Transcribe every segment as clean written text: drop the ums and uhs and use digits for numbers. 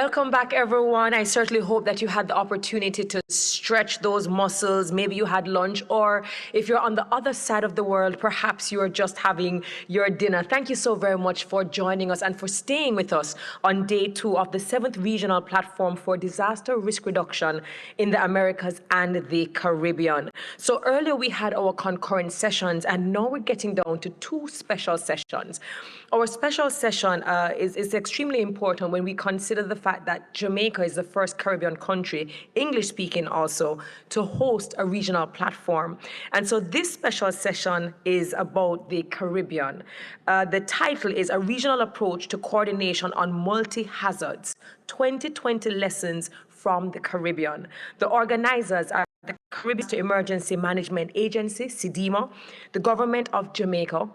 Welcome back, everyone. I certainly hope that you had the opportunity to stretch those muscles. Maybe you had lunch, or if you're on the other side of the world, perhaps you are just having your dinner. Thank you so very much for joining us and for staying with us on day 2 of the 7th Regional Platform for Disaster Risk Reduction in the Americas and the Caribbean. So earlier we had our concurrent sessions, and now we're getting down to 2 special sessions. Our special session is extremely important when we consider the fact that Jamaica is the first Caribbean country, English-speaking also, to host a regional platform. And so this special session is about the Caribbean. The title is A Regional Approach to Coordination on Multi-Hazards, 2020 Lessons from the Caribbean. The organizers are the Caribbean Emergency Management Agency, CDEMA, the Government of Jamaica,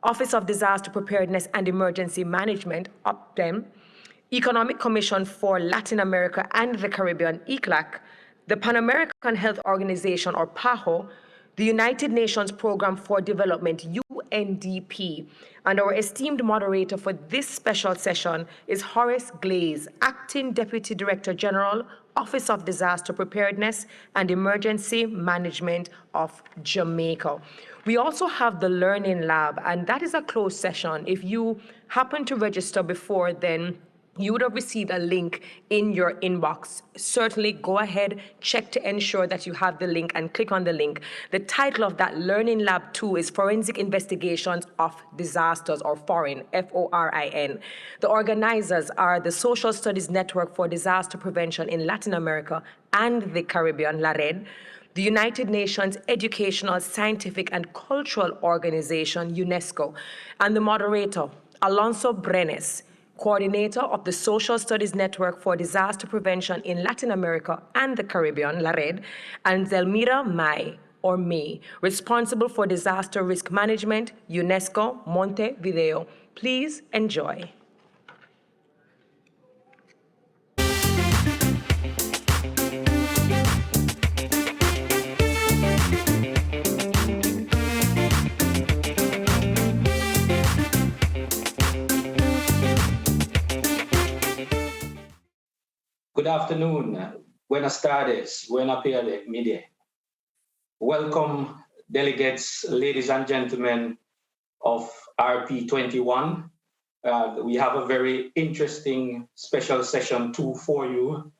Office of Disaster Preparedness and Emergency Management, OPDEM, Economic Commission for Latin America and the Caribbean, ECLAC, the Pan American Health Organization, or PAHO, the United Nations Programme for Development, UNDP, and our esteemed moderator for this special session is Horace Glaze, Acting Deputy Director General, Office of Disaster Preparedness and Emergency Management of Jamaica. We also have the Learning Lab, and that is a closed session. If you happen to register before then, you would have received a link in your inbox. Certainly go ahead, check to ensure that you have the link and click on the link. The title of that Learning Lab 2 is Forensic Investigations of Disasters, or FORIN, F-O-R-I-N. The organizers are the Social Studies Network for Disaster Prevention in Latin America and the Caribbean, LARED, the United Nations Educational, Scientific and Cultural Organization, UNESCO, and the moderator, Alonso Brenes, coordinator of the Social Studies Network for Disaster Prevention in Latin America and the Caribbean, LARED, and Zelmira May, responsible for disaster risk management, UNESCO, Montevideo. Please enjoy. Good afternoon. Buenas tardes. Buena tarde, midi. Welcome, delegates, ladies and gentlemen of RP21. We have a very interesting special session 2 for you,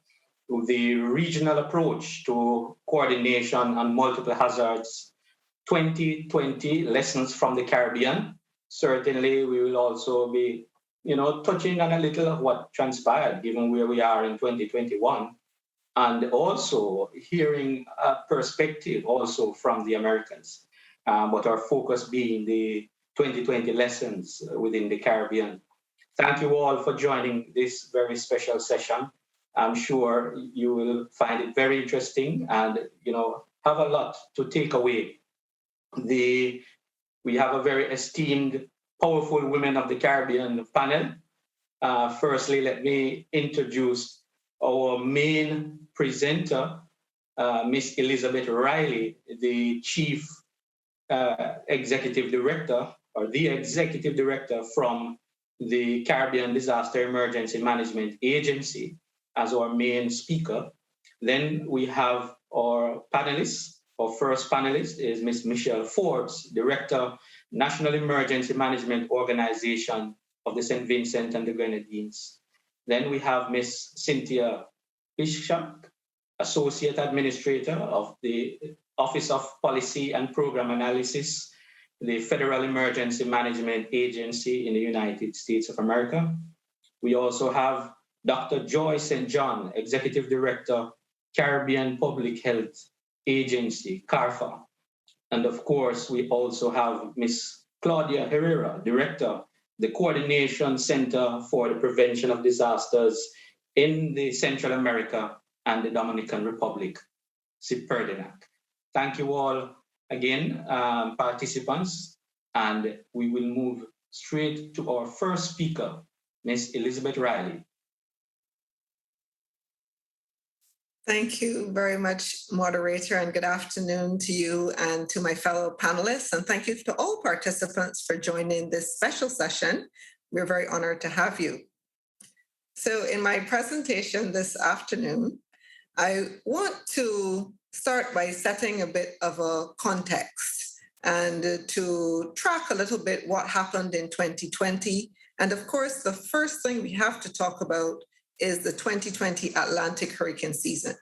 the regional approach to coordination on multiple hazards, 2020 lessons from the Caribbean. Certainly, we will also be touching on a little of what transpired given where we are in 2021, and also hearing a perspective also from the Americans, but our focus being the 2020 lessons within the Caribbean. Thank you all for joining this very special session. I'm sure you will find it very interesting and have a lot to take away. We have a very esteemed powerful women of the Caribbean panel. Firstly, let me introduce our main presenter, Miss Elizabeth Riley, the Chief Executive Director, or the Executive Director from the Caribbean Disaster Emergency Management Agency, as our main speaker. Then we have our panelists. Our first panelist is Miss Michelle Forbes, Director, National Emergency Management Organization of the St. Vincent and the Grenadines. Then we have Miss Cynthia Bishop, Associate Administrator of the Office of Policy and Program Analysis, the Federal Emergency Management Agency in the United States of America. We also have Dr. Joy St. John, Executive Director, Caribbean Public Health Agency, CARFA. And of course, we also have Ms. Claudia Herrera, Director, the Coordination Center for the Prevention of Disasters in the Central America and the Dominican Republic, CIPERDINAC. Thank you all again, participants, and we will move straight to our first speaker, Ms. Elizabeth Riley. Thank you very much, moderator, and good afternoon to you and to my fellow panelists. And thank you to all participants for joining this special session. We're very honored to have you. So in my presentation this afternoon, I want to start by setting a bit of a context and to track a little bit what happened in 2020. And of course, the first thing we have to talk about is the 2020 Atlantic hurricane season.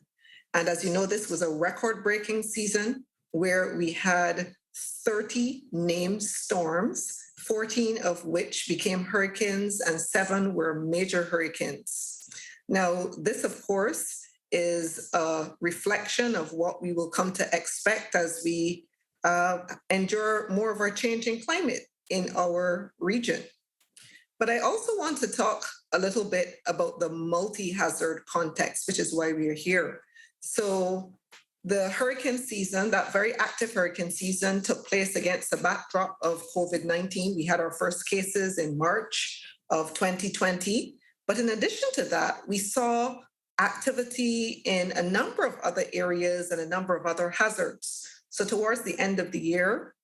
And as you know, this was a record-breaking season where we had 30 named storms, 14 of which became hurricanes and 7 were major hurricanes. Now, this, of course, is a reflection of what we will come to expect as we endure more of our changing climate in our region. But I also want to talk a little bit about the multi-hazard context, which is why we are here. So the hurricane season, that very active hurricane season, took place against the backdrop of COVID-19. We had our first cases in March of 2020. But in addition to that, we saw activity in a number of other areas and a number of other hazards. So towards the end of the year,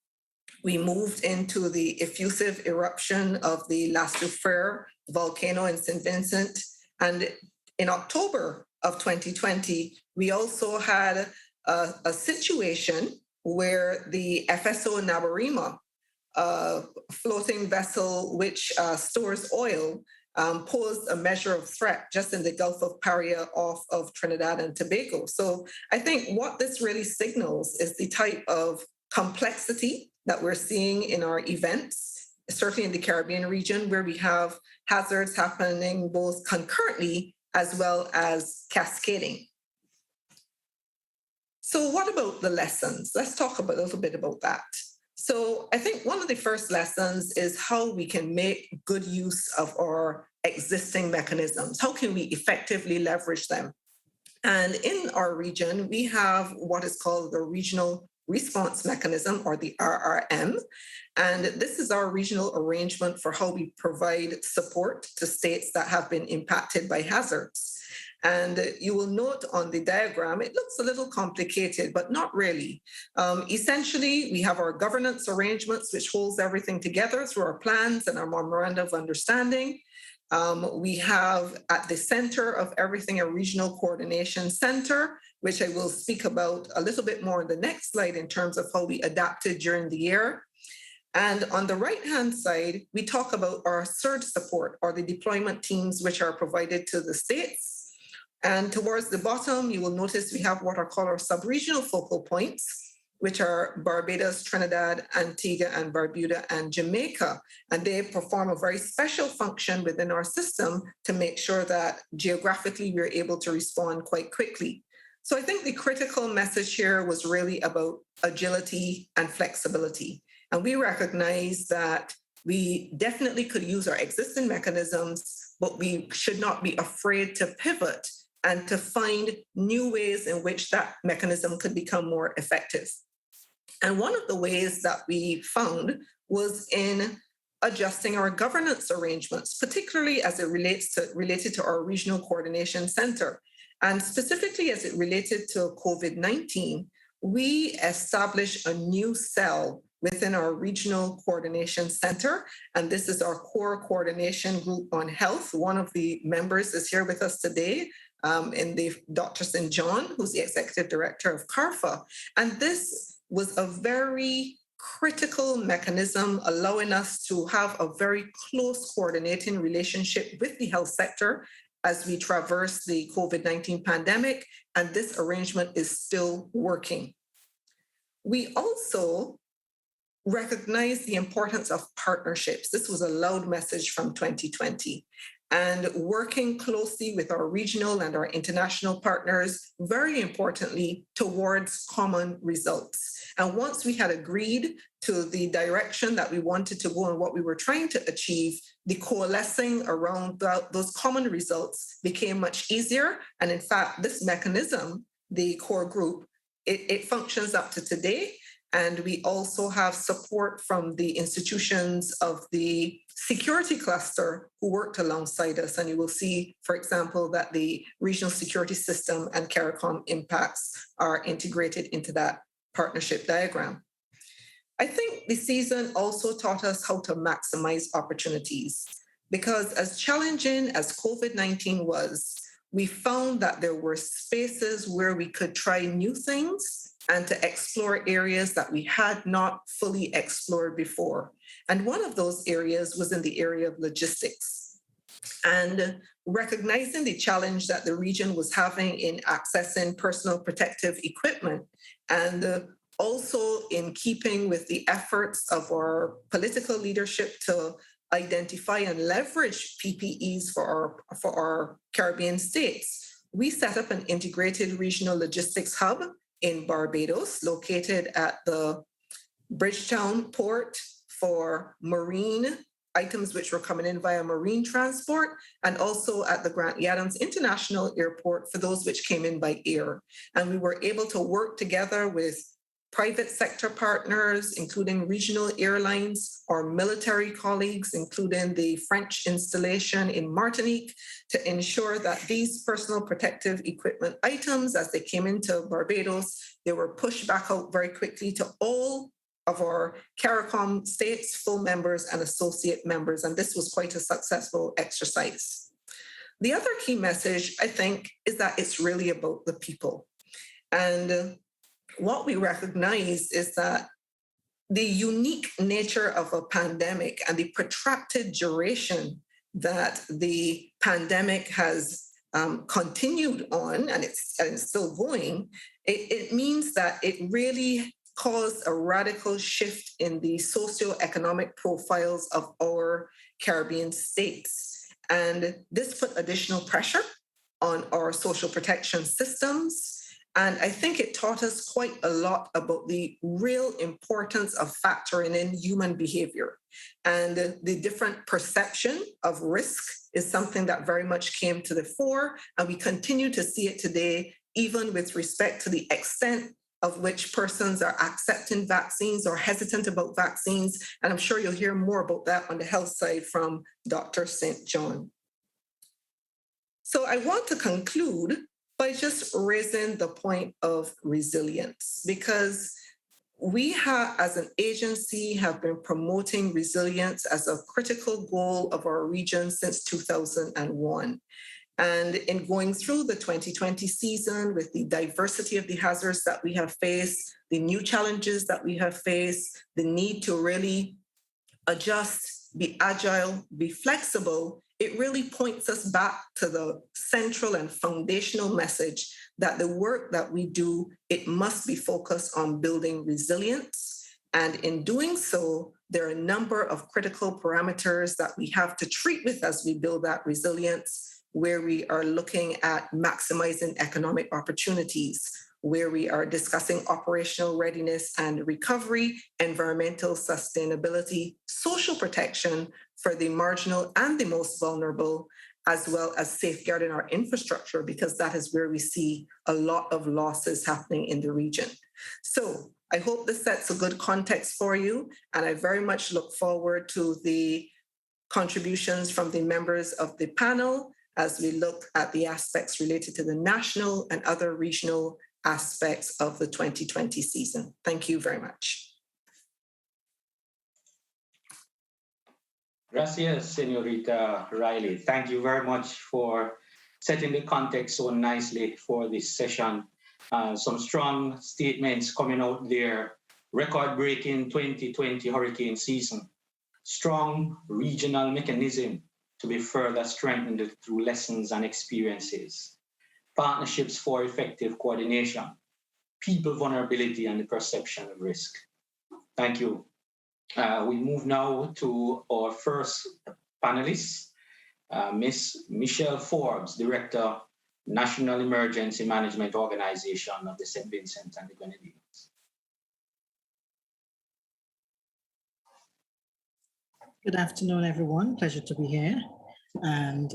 we moved into the effusive eruption of the La Soufrière volcano in St. Vincent. And in October of 2020, we also had a situation where the FSO Nabarima, floating vessel which stores oil, posed a measure of threat just in the Gulf of Paria off of Trinidad and Tobago. So I think what this really signals is the type of complexity that we're seeing in our events, certainly in the Caribbean region, where we have hazards happening both concurrently as well as cascading. So what about the lessons? Let's talk a little bit about that. So I think one of the first lessons is how we can make good use of our existing mechanisms. How can we effectively leverage them? And in our region, we have what is called the Regional Response Mechanism, or the RRM. And this is our regional arrangement for how we provide support to states that have been impacted by hazards. And you will note on the diagram, it looks a little complicated, but not really. Essentially, we have our governance arrangements, which holds everything together through our plans and our memoranda of understanding. We have at the center of everything a regional coordination center, which I will speak about a little bit more in the next slide in terms of how we adapted during the year. And on the right-hand side, we talk about our surge support, or the deployment teams which are provided to the states. And towards the bottom, you will notice we have what are called our sub-regional focal points, which are Barbados, Trinidad, Antigua and Barbuda, and Jamaica. And they perform a very special function within our system to make sure that geographically we're able to respond quite quickly. So I think the critical message here was really about agility and flexibility. And we recognize that we definitely could use our existing mechanisms, but we should not be afraid to pivot and to find new ways in which that mechanism could become more effective. And one of the ways that we found was in adjusting our governance arrangements, particularly as it related to our regional coordination center. And specifically as it related to COVID-19, we established a new cell within our regional coordination center. And this is our core coordination group on health. One of the members is here with us today, Dr. St. John, who's the executive director of CARFA. And this was a very critical mechanism, allowing us to have a very close coordinating relationship with the health sector as we traverse the COVID-19 pandemic. And this arrangement is still working. We also recognize the importance of partnerships. This was a loud message from 2020. And working closely with our regional and our international partners, very importantly, towards common results. And once we had agreed to the direction that we wanted to go and what we were trying to achieve, the coalescing around those common results became much easier. And in fact, this mechanism, the core group, it functions up to today. And we also have support from the institutions of the security cluster who worked alongside us. And you will see, for example, that the regional security system and CARICOM impacts are integrated into that partnership diagram. I think the season also taught us how to maximize opportunities. because as challenging as COVID-19 was, we found that there were spaces where we could try new things and to explore areas that we had not fully explored before. And one of those areas was in the area of logistics. And recognizing the challenge that the region was having in accessing personal protective equipment, and also in keeping with the efforts of our political leadership to identify and leverage PPEs for our Caribbean states, we set up an integrated regional logistics hub in Barbados, located at the Bridgetown port for marine items which were coming in via marine transport, and also at the Grant Adams International Airport for those which came in by air. And we were able to work together with private sector partners, including regional airlines, our military colleagues, including the French installation in Martinique, to ensure that these personal protective equipment items, as they came into Barbados, they were pushed back out very quickly to all of our CARICOM states, full members and associate members, and this was quite a successful exercise. The other key message, I think, is that it's really about the people. And what we recognize is that the unique nature of a pandemic and the protracted duration that the pandemic has continued on, and it's still going, it means that it really caused a radical shift in the socioeconomic profiles of our Caribbean states. And this put additional pressure on our social protection systems. And I think it taught us quite a lot about the real importance of factoring in human behavior. And the different perception of risk is something that very much came to the fore. And we continue to see it today, even with respect to the extent of which persons are accepting vaccines or hesitant about vaccines. And I'm sure you'll hear more about that on the health side from Dr. St. John. So I want to conclude by just raising the point of resilience, because we have, as an agency, have been promoting resilience as a critical goal of our region since 2001. And in going through the 2020 season with the diversity of the hazards that we have faced, the new challenges that we have faced, the need to really adjust, be agile, be flexible, it really points us back to the central and foundational message that the work that we do, it must be focused on building resilience. And in doing so, there are a number of critical parameters that we have to treat with as we build that resilience, where we are looking at maximizing economic opportunities, where we are discussing operational readiness and recovery, environmental sustainability, social protection for the marginal and the most vulnerable, as well as safeguarding our infrastructure, because that is where we see a lot of losses happening in the region. So I hope this sets a good context for you, and I very much look forward to the contributions from the members of the panel as we look at the aspects related to the national and other regional aspects of the 2020 season. Thank you very much. Gracias, Senorita Riley. Thank you very much for setting the context so nicely for this session. Some strong statements coming out there. Record-breaking 2020 hurricane season. Strong regional mechanism to be further strengthened through lessons and experiences. Partnerships for effective coordination. People vulnerability and the perception of risk. Thank you. We move now to our first panelist, Ms. Michelle Forbes, Director, National Emergency Management Organization of the St. Vincent and the Grenadines. Good afternoon, everyone. Pleasure to be here, and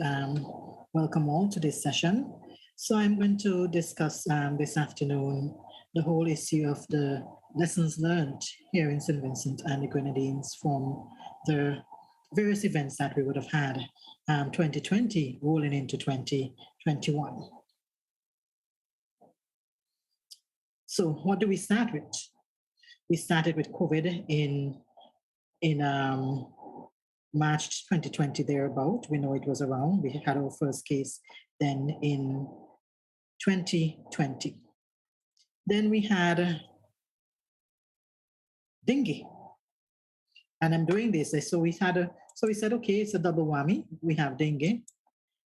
welcome all to this session. So I'm going to discuss this afternoon the whole issue of the lessons learned here in St. Vincent and the Grenadines from the various events that we would have had 2020 rolling into 2021. So what do we start with? We started with COVID in March 2020 thereabout. We know it was around. We had our first case then in 2020. Then we had dengue. And I'm doing this. So we said, okay, it's a double whammy. We have dengue.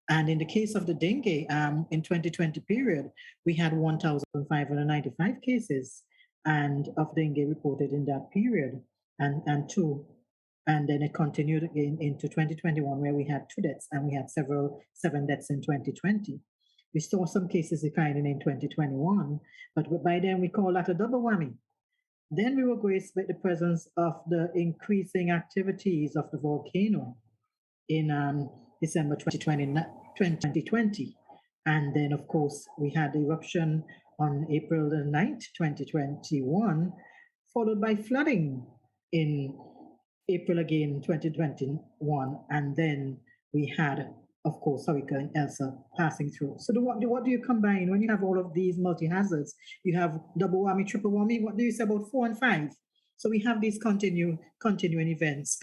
And in the case of the dengue, in 2020 period, we had 1,595 cases and of dengue reported in that period, and then it continued again into 2021, where we had 2 deaths, and we had 7 deaths in 2020. We saw some cases declining in 2021, but by then we call that a double whammy. Then we were graced with the presence of the increasing activities of the volcano in December 2020. And then, of course, we had the eruption on April the 9th, 2021, followed by flooding in April again, 2021. And then we had, of course, Hurricane Elsa passing through. So what do you combine when you have all of these multi-hazards? You have double whammy, triple whammy. What do you say about 4 and 5? So we have these continuing events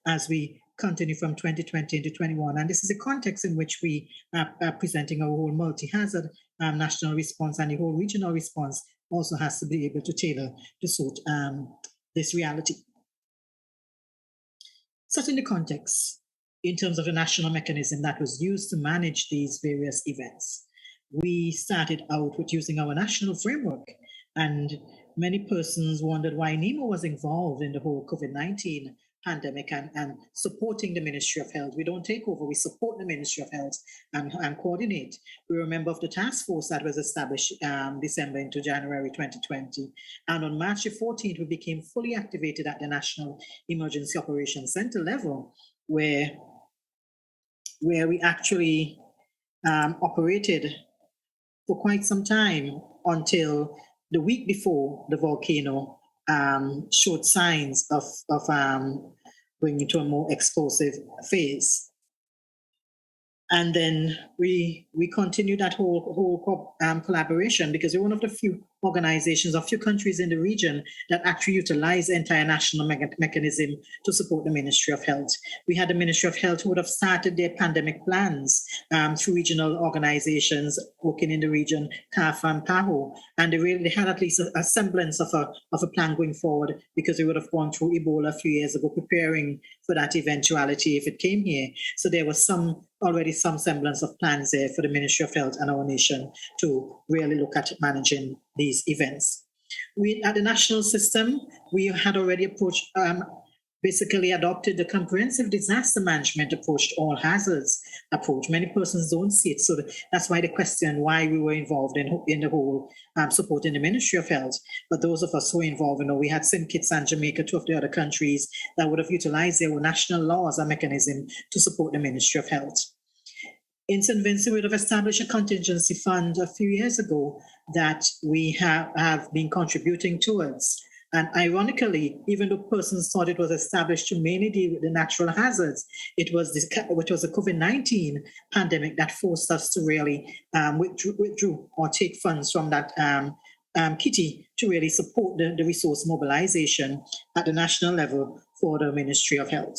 as we continue from 2020 into 21. And this is the context in which we are presenting our whole multi-hazard national response, and the whole regional response also has to be able to tailor to suit this reality. Setting the context in terms of the national mechanism that was used to manage these various events. We started out with using our national framework, and many persons wondered why NEMO was involved in the whole COVID-19 pandemic and supporting the Ministry of Health. We don't take over, we support the Ministry of Health and coordinate. We were a member of the task force that was established December into January 2020. And on March the 14th, we became fully activated at the National Emergency Operations Center level, where we actually operated for quite some time until the week before the volcano showed signs of going into a more explosive phase. And then we continued that whole collaboration, because we're one of the few organizations, or few countries in the region that actually utilize the entire national mechanism to support the Ministry of Health. We had the Ministry of Health who would have started their pandemic plans through regional organizations working in the region, CAF and PAHO, and they had at least a semblance of a plan going forward, because we would have gone through Ebola a few years ago, preparing for that eventuality if it came here. So there was already some semblance of plans there for the Ministry of Health and our nation to really look at managing these events. At the national system, we had already basically adopted the comprehensive disaster management approach to all hazards approach. Many persons don't see it, so that's why they question why we were involved in the whole supporting the Ministry of Health. But those of us who were involved, we had St. Kitts and Jamaica, 2 of the other countries that would have utilized their national law as a mechanism to support the Ministry of Health. In St. Vincent, we would have established a contingency fund a few years ago that we have been contributing towards. And ironically, even though persons thought it was established to mainly deal with the natural hazards, it was the COVID-19 pandemic that forced us to really withdraw or take funds from that kitty to really support the resource mobilization at the national level for the Ministry of Health.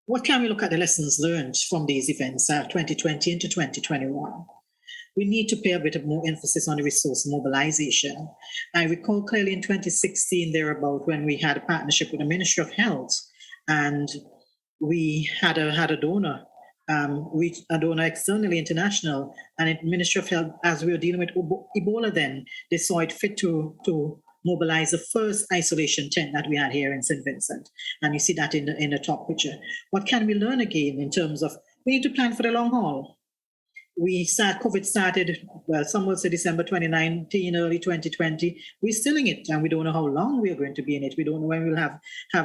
What can we look at the lessons learned from these events, 2020 into 2021? We need to pay a bit of more emphasis on the resource mobilization. I recall clearly in 2016 thereabout, when we had a partnership with the Ministry of Health, and we had a donor, a donor externally international, and the Ministry of Health, as we were dealing with Ebola then, they saw it fit to mobilize the first isolation tent that we had here in St. Vincent. And you see that in the top picture. What can we learn again in terms of, we need to plan for the long haul. COVID started, well, some will say December 2019, early 2020. We're still in it, and we don't know how long we are going to be in it. We don't know when we'll have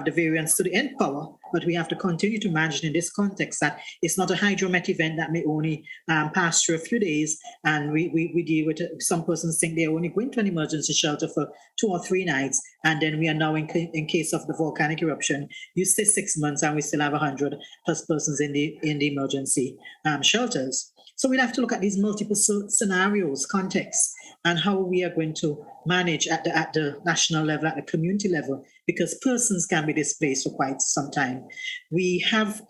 the variants to the end power, but we have to continue to manage in this context that it's not a hydromet event that may only pass through a few days, and we deal with it. Some persons think they're only going to an emergency shelter for 2 or 3 nights, and then we are now in case of the volcanic eruption, you stay 6 months and we still have 100+ persons in the emergency shelters. So we'll have to look at these multiple scenarios, contexts, and how we are going to manage at the national level, at the community level, because persons can be displaced for quite some time. We have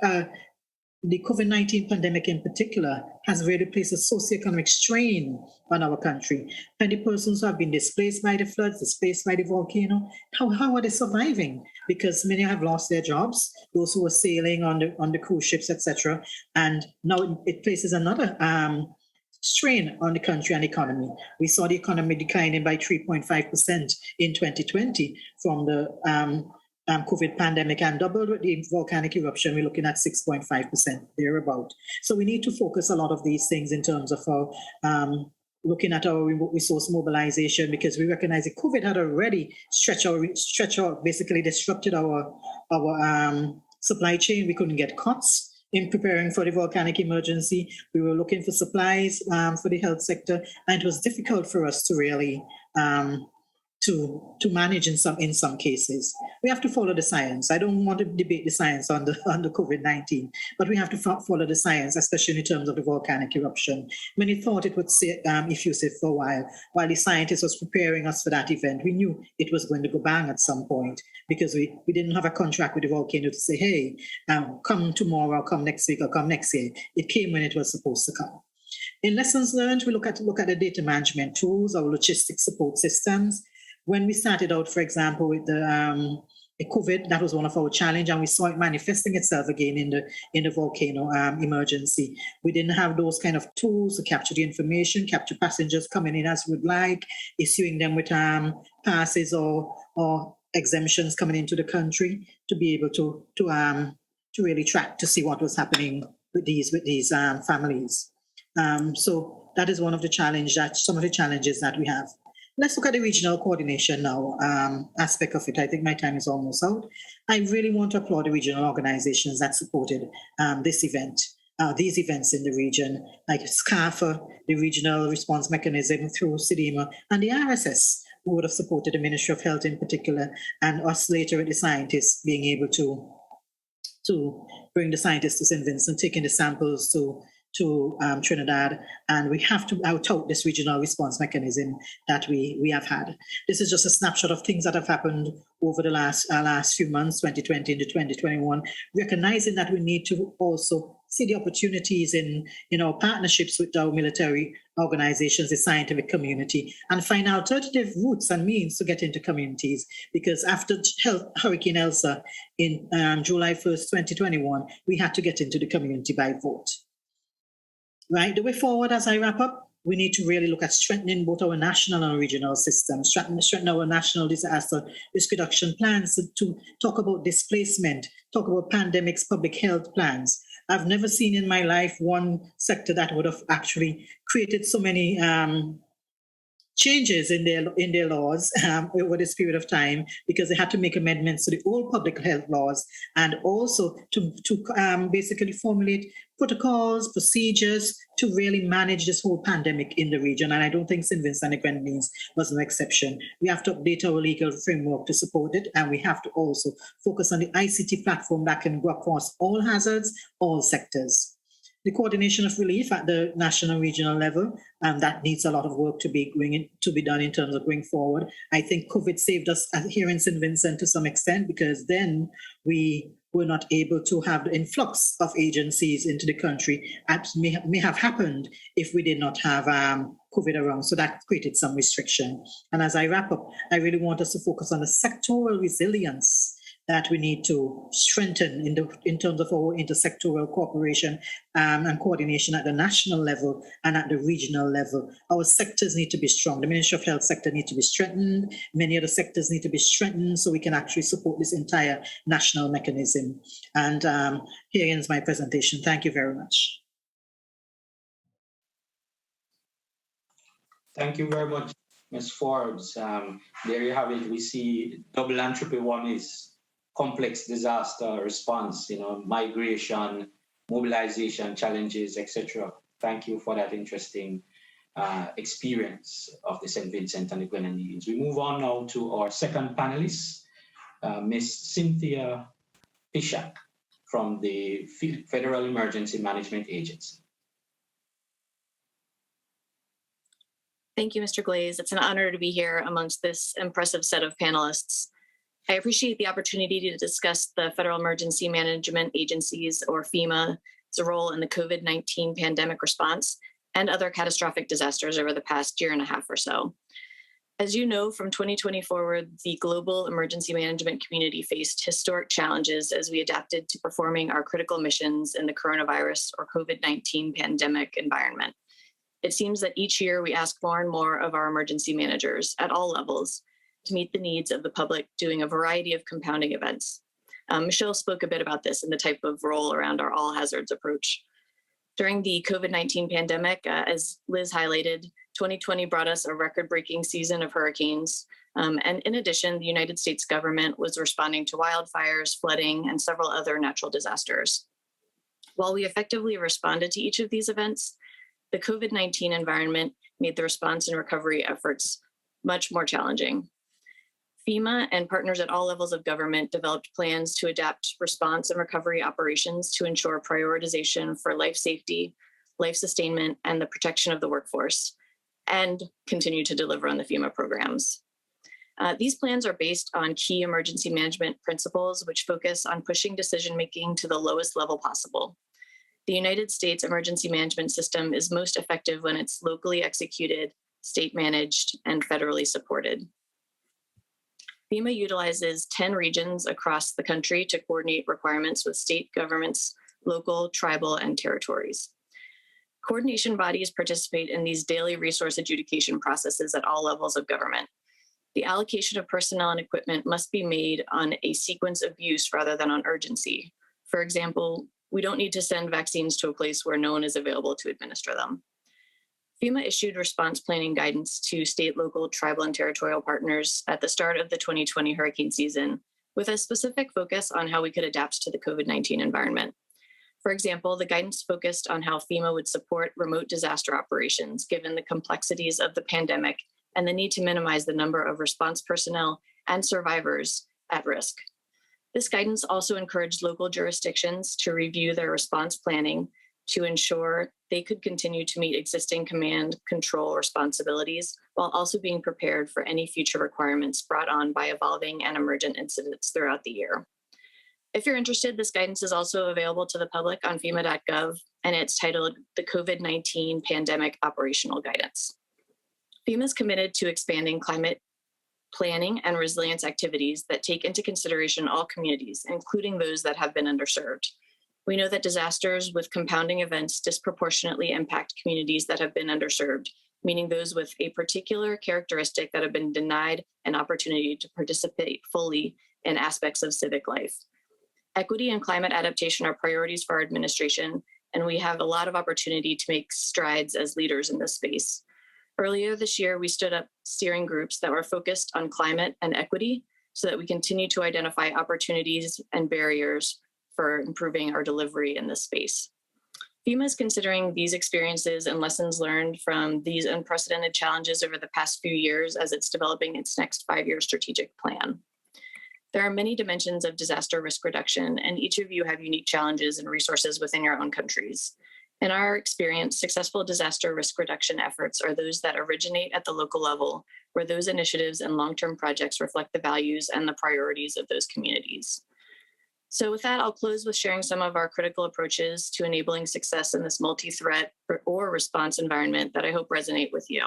the COVID-19 pandemic in particular has really placed a socioeconomic strain on our country. Many persons who have been displaced by the floods, displaced by the volcano, how are they surviving? Because many have lost their jobs, those who were sailing on the cruise ships, etc. And now it places another strain on the country and economy. We saw the economy declining by 3.5% in 2020 from the COVID pandemic, and doubled with the volcanic eruption, we're looking at 6.5% thereabout. So we need to focus a lot of these things in terms of our looking at our resource mobilization, because we recognize that COVID had already basically disrupted our supply chain. We couldn't get cuts in preparing for the volcanic emergency. We were looking for supplies for the health sector, and it was difficult for us to really to manage in some cases. We have to follow the science. I don't want to debate the science on the COVID-19, but we have to follow the science, especially in terms of the volcanic eruption. Many thought it would stay effusive for a while the scientists was preparing us for that event. We knew it was going to go bang at some point, because we didn't have a contract with the volcano to say, hey, come tomorrow, or come next week, or come next year. It came when it was supposed to come. In lessons learned, we look at the data management tools, our logistics support systems. When we started out, for example, with the COVID, that was one of our challenges, and we saw it manifesting itself again in the volcano emergency. We didn't have those kind of tools to capture the information, capture passengers coming in as we'd like, issuing them with passes or exemptions coming into the country, to be able to really track to see what was happening with these families. So that is one of the some of the challenges that we have. Let's look at the regional coordination now aspect of it. I think my time is almost out. I really want to applaud the regional organizations that supported these events in the region, like SCAFA, the Regional Response Mechanism through CIDEMA, and the RSS, who would have supported the Ministry of Health in particular, and us later with the scientists being able to bring the scientists to St. Vincent, taking the samples to Trinidad, and we have to tout this regional response mechanism that we have had. This is just a snapshot of things that have happened over the last few months, 2020 into 2021, recognizing that we need to also see the opportunities in our partnerships with our military organizations, the scientific community, and find alternative routes and means to get into communities. Because after Hurricane Elsa in July 1st, 2021, we had to get into the community by vote. Right, the way forward, as I wrap up, we need to really look at strengthening both our national and regional systems, strengthen our national disaster risk reduction plans, to talk about displacement, talk about pandemics, public health plans. I've never seen in my life one sector that would have actually created so many changes in their laws over this period of time, because they had to make amendments to the old public health laws, and also to basically formulate protocols, procedures to really manage this whole pandemic in the region. And I don't think St. Vincent and the Grenadines was no exception. We have to update our legal framework to support it, and we have to also focus on the ICT platform that can go across all hazards, all sectors. The coordination of relief at the national and regional level, that needs a lot of work to be done in terms of going forward. I think COVID saved us here in St. Vincent to some extent, because then we were not able to have the influx of agencies into the country that may have happened if we did not have COVID around. So that created some restriction. And as I wrap up, I really want us to focus on the sectoral resilience that we need to strengthen in terms of our intersectoral cooperation and coordination at the national level and at the regional level. Our sectors need to be strong. The Ministry of Health sector needs to be strengthened. Many other sectors need to be strengthened so we can actually support this entire national mechanism. And here ends my presentation. Thank you very much. Thank you very much, Ms. Forbes. There you have it. We see double and triple one is complex disaster response, migration, mobilization challenges, etc. Thank you for that interesting experience of the St. Vincent and the Grenadines. We move on now to our second panelist, Ms. Cynthia Pishak from the Federal Emergency Management Agency. Thank you, Mr. Glaze. It's an honor to be here amongst this impressive set of panelists. I appreciate the opportunity to discuss the Federal Emergency Management Agency's, or FEMA's, role in the COVID-19 pandemic response and other catastrophic disasters over the past year and a half or so. As you know, from 2020 forward, the global emergency management community faced historic challenges as we adapted to performing our critical missions in the coronavirus or COVID-19 pandemic environment. It seems that each year we ask more and more of our emergency managers at all levels to meet the needs of the public doing a variety of compounding events. Michelle spoke a bit about this in the type of role around our all hazards approach. During the COVID-19 pandemic, as Liz highlighted, 2020 brought us a record-breaking season of hurricanes. And in addition, the United States government was responding to wildfires, flooding, and several other natural disasters. While we effectively responded to each of these events, the COVID-19 environment made the response and recovery efforts much more challenging. FEMA and partners at all levels of government developed plans to adapt response and recovery operations to ensure prioritization for life safety, life sustainment, and the protection of the workforce, and continue to deliver on the FEMA programs. These plans are based on key emergency management principles, which focus on pushing decision-making to the lowest level possible. The United States emergency management system is most effective when it's locally executed, state-managed, and federally supported. FEMA utilizes 10 regions across the country to coordinate requirements with state governments, local, tribal, and territories. Coordination bodies participate in these daily resource adjudication processes at all levels of government. The allocation of personnel and equipment must be made on a sequence of use rather than on urgency. For example, we don't need to send vaccines to a place where no one is available to administer them. FEMA issued response planning guidance to state, local, tribal, and territorial partners at the start of the 2020 hurricane season, with a specific focus on how we could adapt to the COVID-19 environment. For example, the guidance focused on how FEMA would support remote disaster operations, given the complexities of the pandemic and the need to minimize the number of response personnel and survivors at risk. This guidance also encouraged local jurisdictions to review their response planning to ensure they could continue to meet existing command control responsibilities while also being prepared for any future requirements brought on by evolving and emergent incidents throughout the year. If you're interested, this guidance is also available to the public on FEMA.gov, and it's titled the COVID-19 Pandemic Operational Guidance. FEMA is committed to expanding climate planning and resilience activities that take into consideration all communities, including those that have been underserved. We know that disasters with compounding events disproportionately impact communities that have been underserved, meaning those with a particular characteristic that have been denied an opportunity to participate fully in aspects of civic life. Equity and climate adaptation are priorities for our administration, and we have a lot of opportunity to make strides as leaders in this space. Earlier this year, we stood up steering groups that were focused on climate and equity so that we continue to identify opportunities and barriers for improving our delivery in this space. FEMA is considering these experiences and lessons learned from these unprecedented challenges over the past few years as it's developing its next 5-year strategic plan. There are many dimensions of disaster risk reduction, and each of you have unique challenges and resources within your own countries. In our experience, successful disaster risk reduction efforts are those that originate at the local level, where those initiatives and long-term projects reflect the values and the priorities of those communities. So with that, I'll close with sharing some of our critical approaches to enabling success in this multi-threat or response environment that I hope resonate with you.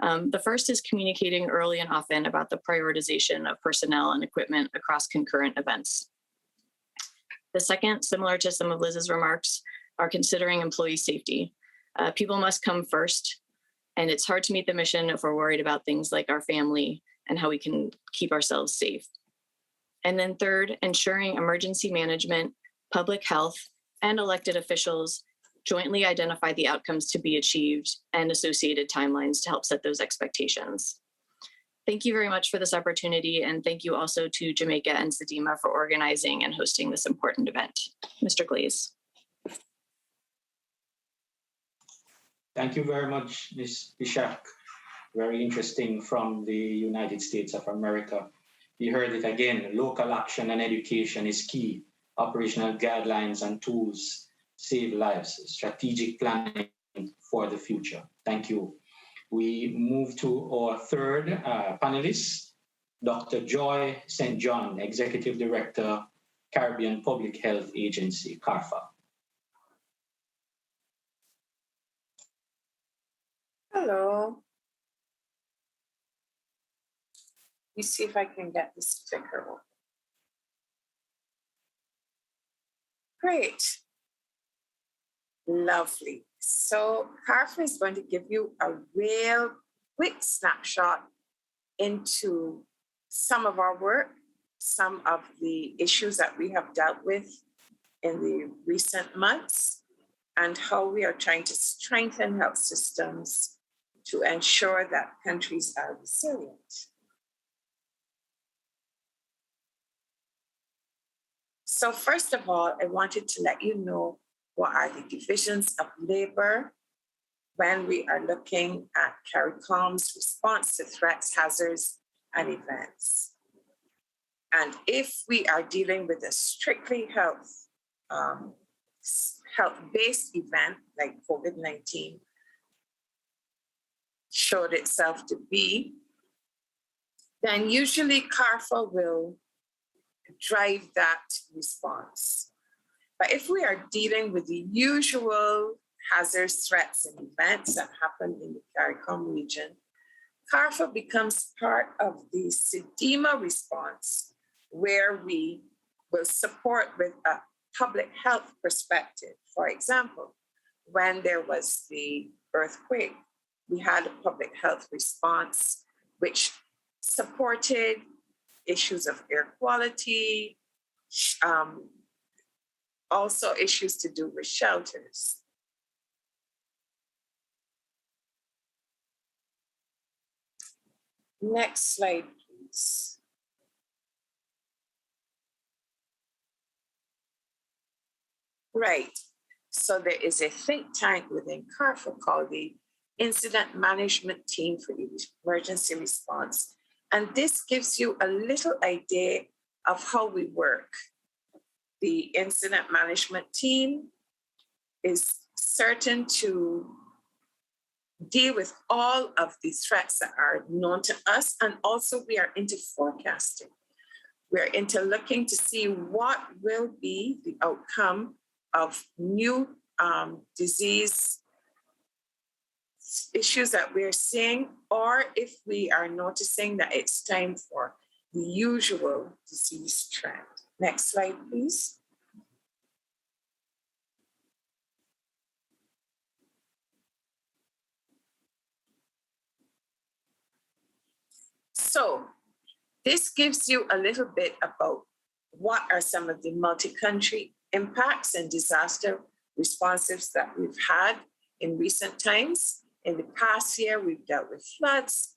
The first is communicating early and often about the prioritization of personnel and equipment across concurrent events. The second, similar to some of Liz's remarks, are considering employee safety. People must come first, and it's hard to meet the mission if we're worried about things like our family and how we can keep ourselves safe. And then third, ensuring emergency management, public health, and elected officials jointly identify the outcomes to be achieved and associated timelines to help set those expectations. Thank you very much for this opportunity, and thank you also to Jamaica and SEDEMA for organizing and hosting this important event. Mr. Glaze. Thank you very much, Ms. Bishak. Very interesting from the United States of America. You heard it again, local action and education is key. Operational guidelines and tools save lives, strategic planning for the future. Thank you. we move to our third panelist, Dr. Joy St. John, Executive Director, Caribbean Public Health Agency, CARPHA. Hello. Let me see if I can get this clicker open. Great. Lovely. So CARPHA is going to give you a real quick snapshot into some of our work, some of the issues that we have dealt with in the recent months, and how we are trying to strengthen health systems to ensure that countries are resilient. So first of all, I wanted to let you know what are the divisions of labor when we are looking at CARICOM's response to threats, hazards, and events. And if we are dealing with a strictly health-based event like COVID-19 showed itself to be, then usually CARPHA will drive that response. But if we are dealing with the usual hazards, threats, and events that happen in the CARICOM region, CARPHA becomes part of the SEDEMA response, where we will support with a public health perspective. For example, when there was the earthquake, we had a public health response which supported issues of air quality, also issues to do with shelters. Next slide, please. Right. So there is a think tank within CARPHA called the Incident Management Team for Emergency Response. And this gives you a little idea of how we work. The incident management team is certain to deal with all of the threats that are known to us. And also we are into forecasting. We're into looking to see what will be the outcome of new disease issues that we're seeing, or if we are noticing that it's time for the usual disease trend. Next slide, please. So this gives you a little bit about what are some of the multi-country impacts and disaster responses that we've had in recent times. In the past year, we've dealt with floods,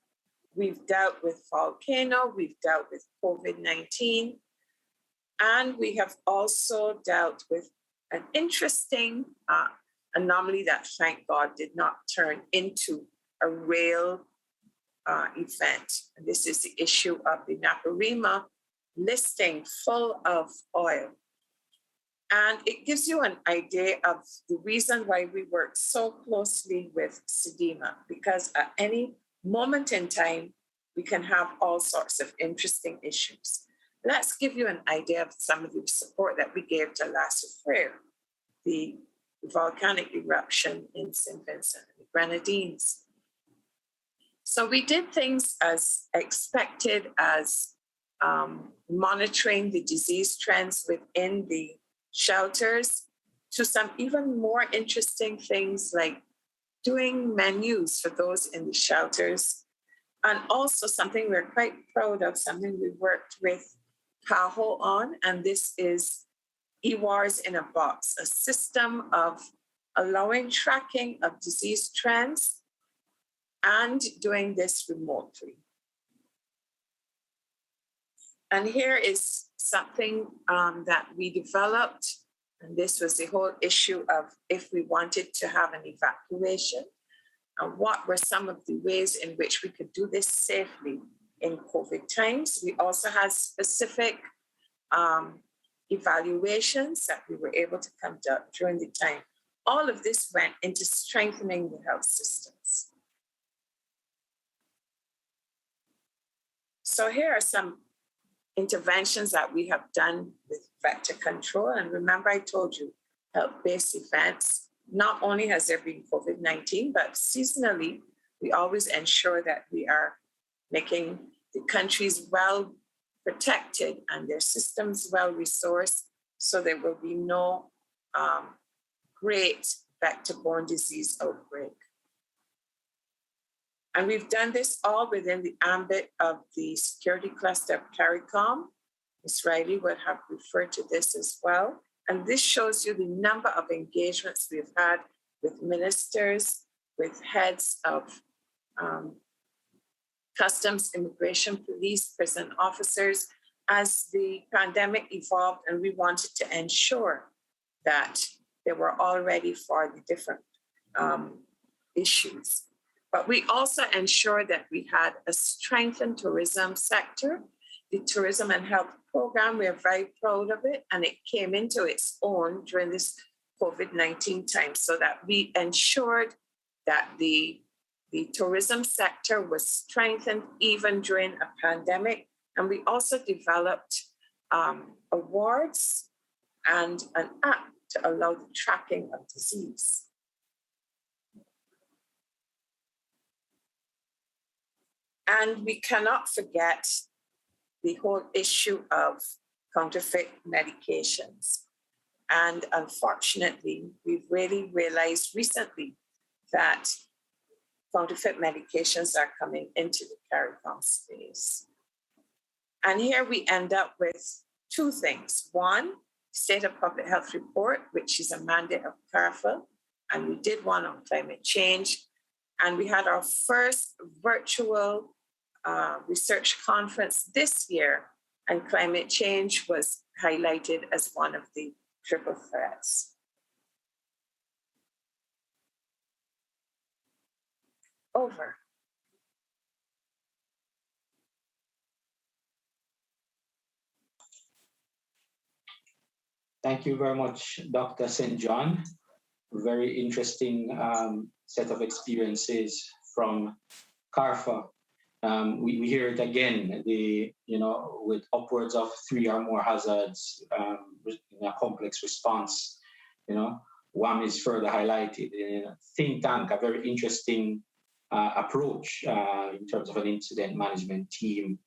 we've dealt with volcano, we've dealt with COVID-19, and we have also dealt with an interesting anomaly that, thank God, did not turn into a real event. And this is the issue of the Naparima listing full of oil. And it gives you an idea of the reason why we work so closely with SEDEMA, because at any moment in time, we can have all sorts of interesting issues. Let's give you an idea of some of the support that we gave to La Soufrière, the volcanic eruption in St. Vincent and the Grenadines. So we did things as expected as monitoring the disease trends within the shelters, to some even more interesting things like doing menus for those in the shelters. And also something we're quite proud of, something we worked with PAHO on, and this is EWARS in a Box, a system of allowing tracking of disease trends and doing this remotely. And here is something that we developed, and this was the whole issue of if we wanted to have an evacuation, and what were some of the ways in which we could do this safely in COVID times. We also had specific evaluations that we were able to conduct during the time. All of this went into strengthening the health systems. So here are some interventions that we have done with vector control. And remember, I told you, health-based events, not only has there been COVID-19, but seasonally, we always ensure that we are making the countries well protected and their systems well resourced, so there will be no great vector-borne disease outbreak. And we've done this all within the ambit of the security cluster of CARICOM. Ms. Riley would have referred to this as well. And this shows you the number of engagements we've had with ministers, with heads of customs, immigration, police, prison officers, as the pandemic evolved, and we wanted to ensure that they were all ready for the different issues. But we also ensured that we had a strengthened tourism sector. The Tourism and Health Program, we're very proud of it, and it came into its own during this COVID-19 time, so that we ensured that the tourism sector was strengthened even during a pandemic. And we also developed awards and an app to allow the tracking of disease. And we cannot forget the whole issue of counterfeit medications. And unfortunately, we've really realized recently that counterfeit medications are coming into the CARICOM space. And here we end up with two things. One, State of Public Health Report, which is a mandate of CARFA, and we did one on climate change. And we had our first virtual research conference this year, and climate change was highlighted as one of the triple threats. Over. Thank you very much, Dr. St. John. Very interesting set of experiences from CARFA. We hear it again, with upwards of 3 or more hazards in a complex response. One is further highlighted. Think tank, a very interesting approach in terms of an incident management team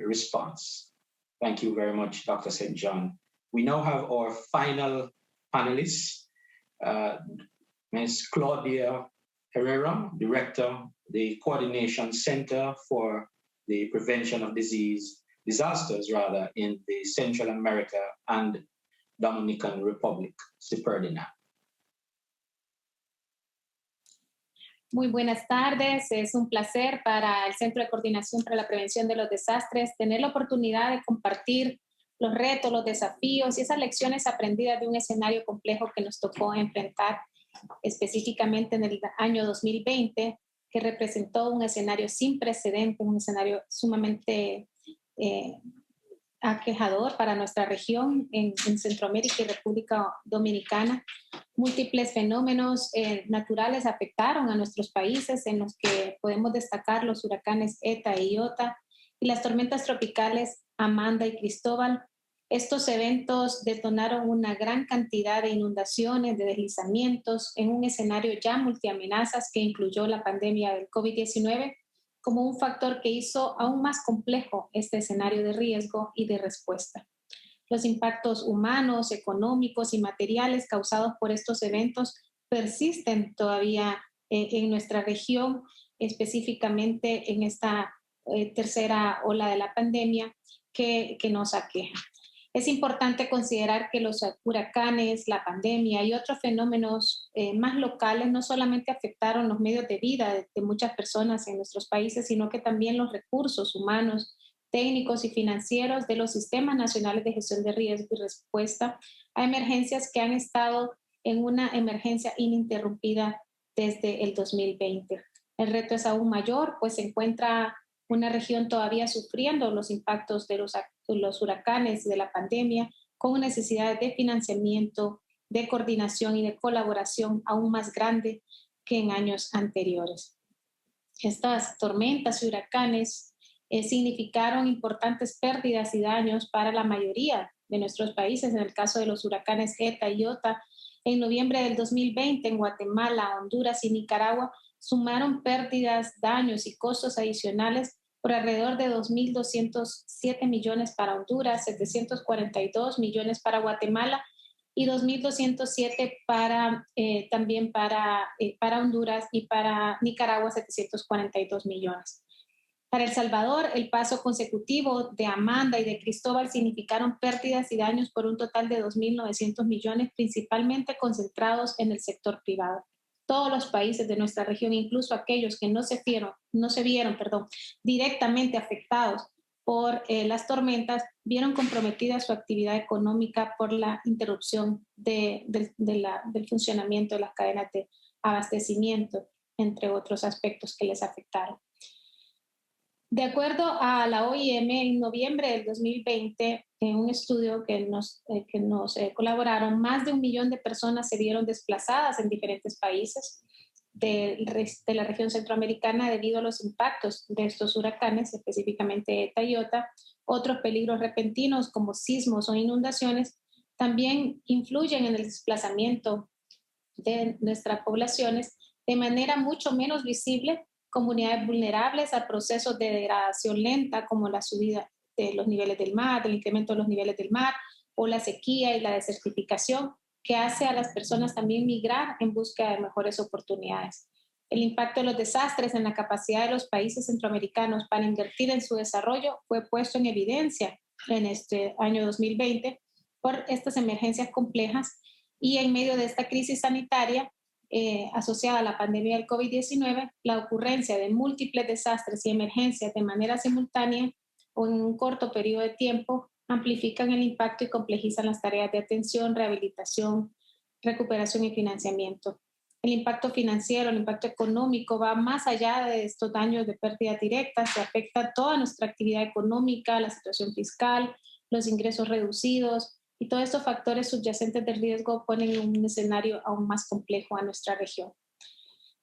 response. Thank you very much, Dr. St. John. We now have our final panelists, Ms. Claudia Herrera, Director, the Coordination Center for the Prevention of Disasters in the Central America and Dominican Republic, CEPRDINA. Muy buenas tardes, es un placer para el Centro de Coordinación para la Prevención de los Desastres tener la oportunidad de compartir los retos, los desafíos y esas lecciones aprendidas de un escenario complejo que nos tocó enfrentar específicamente en el año 2020, que representó un escenario sin precedentes, un escenario sumamente aquejador para nuestra región en Centroamérica y República Dominicana. Múltiples fenómenos naturales afectaron a nuestros países, en los que podemos destacar los huracanes ETA y IOTA y las tormentas tropicales Amanda y Cristóbal. Estos eventos detonaron una gran cantidad de inundaciones, de deslizamientos en un escenario ya multiamenazas que incluyó la pandemia del COVID-19 como un factor que hizo aún más complejo este escenario de riesgo y de respuesta. Los impactos humanos, económicos y materiales causados por estos eventos persisten todavía en nuestra región, específicamente en esta tercera ola de la pandemia que nos aqueja. Es importante considerar que los huracanes, la pandemia y otros fenómenos más locales no solamente afectaron los medios de vida de muchas personas en nuestros países, sino que también los recursos humanos, técnicos y financieros de los sistemas nacionales de gestión de riesgo y respuesta a emergencias que han estado en una emergencia ininterrumpida desde el 2020. El reto es aún mayor, pues se encuentra una región todavía sufriendo los impactos de los huracanes de la pandemia, con necesidades de financiamiento, de coordinación y de colaboración aún más grande que en años anteriores. Estas tormentas y huracanes significaron importantes pérdidas y daños para la mayoría de nuestros países. En el caso de los huracanes Eta y Iota, en noviembre del 2020 en Guatemala, Honduras y Nicaragua sumaron pérdidas, daños y costos adicionales por alrededor de 2.207 millones para Honduras, 742 millones para Guatemala y 2.207 también para Honduras, y para Nicaragua 742 millones. Para El Salvador, el paso consecutivo de Amanda y de Cristóbal significaron pérdidas y daños por un total de 2.900 millones, principalmente concentrados en el sector privado. Todos los países de nuestra región, incluso aquellos que no se vieron directamente afectados por las tormentas, vieron comprometida su actividad económica por la interrupción del funcionamiento de las cadenas de abastecimiento, entre otros aspectos que les afectaron. De acuerdo a la OIM, en noviembre del 2020, en un estudio que nos colaboraron, más de 1 millón de personas se vieron desplazadas en diferentes países de la región centroamericana debido a los impactos de estos huracanes, específicamente Eta y Iota. Otros peligros repentinos como sismos o inundaciones también influyen en el desplazamiento de nuestras poblaciones de manera mucho menos visible. Comunidades vulnerables a procesos de degradación lenta como la subida de los niveles del mar, el incremento de los niveles del mar, o la sequía y la desertificación, que hace a las personas también migrar en búsqueda de mejores oportunidades. El impacto de los desastres en la capacidad de los países centroamericanos para invertir en su desarrollo fue puesto en evidencia en este año 2020 por estas emergencias complejas, y en medio de esta crisis sanitaria asociada a la pandemia del COVID-19, la ocurrencia de múltiples desastres y emergencias de manera simultánea o en un corto periodo de tiempo amplifican el impacto y complejizan las tareas de atención, rehabilitación, recuperación y financiamiento. El impacto financiero, el impacto económico va más allá de estos daños de pérdidas directas, se afecta toda nuestra actividad económica, la situación fiscal, los ingresos reducidos, y todos estos factores subyacentes del riesgo ponen un escenario aún más complejo a nuestra región.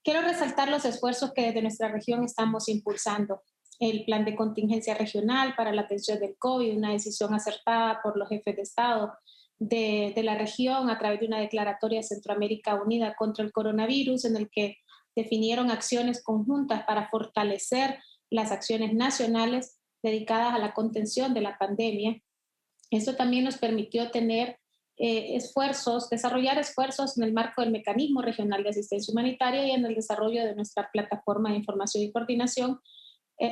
Quiero resaltar los esfuerzos que desde nuestra región estamos impulsando. El plan de contingencia regional para la atención del COVID, una decisión acertada por los jefes de Estado de la región a través de una declaratoria de Centroamérica Unida contra el coronavirus, en el que definieron acciones conjuntas para fortalecer las acciones nacionales dedicadas a la contención de la pandemia. Eso también nos permitió tener desarrollar esfuerzos en el marco del Mecanismo Regional de Asistencia Humanitaria y en el desarrollo de nuestra plataforma de información y coordinación,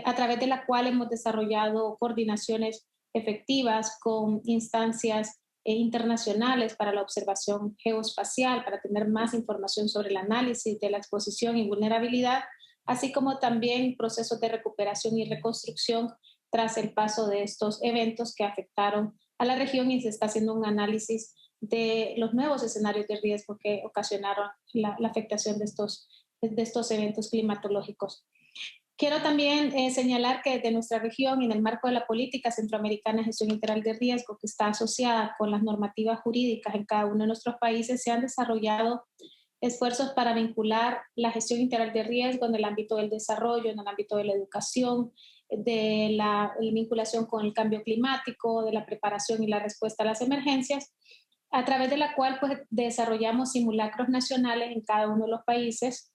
a través de la cual hemos desarrollado coordinaciones efectivas con instancias internacionales para la observación geoespacial, para tener más información sobre el análisis de la exposición y vulnerabilidad, así como también procesos de recuperación y reconstrucción tras el paso de estos eventos que afectaron a la región, y se está haciendo un análisis de los nuevos escenarios de riesgo que ocasionaron la afectación de estos eventos climatológicos. Quiero también señalar que desde nuestra región y en el marco de la política centroamericana de gestión integral de riesgo, que está asociada con las normativas jurídicas en cada uno de nuestros países, se han desarrollado esfuerzos para vincular la gestión integral de riesgo en el ámbito del desarrollo, en el ámbito de la educación, de la vinculación con el cambio climático, de la preparación y la respuesta a las emergencias, a través de la cual pues, desarrollamos simulacros nacionales en cada uno de los países.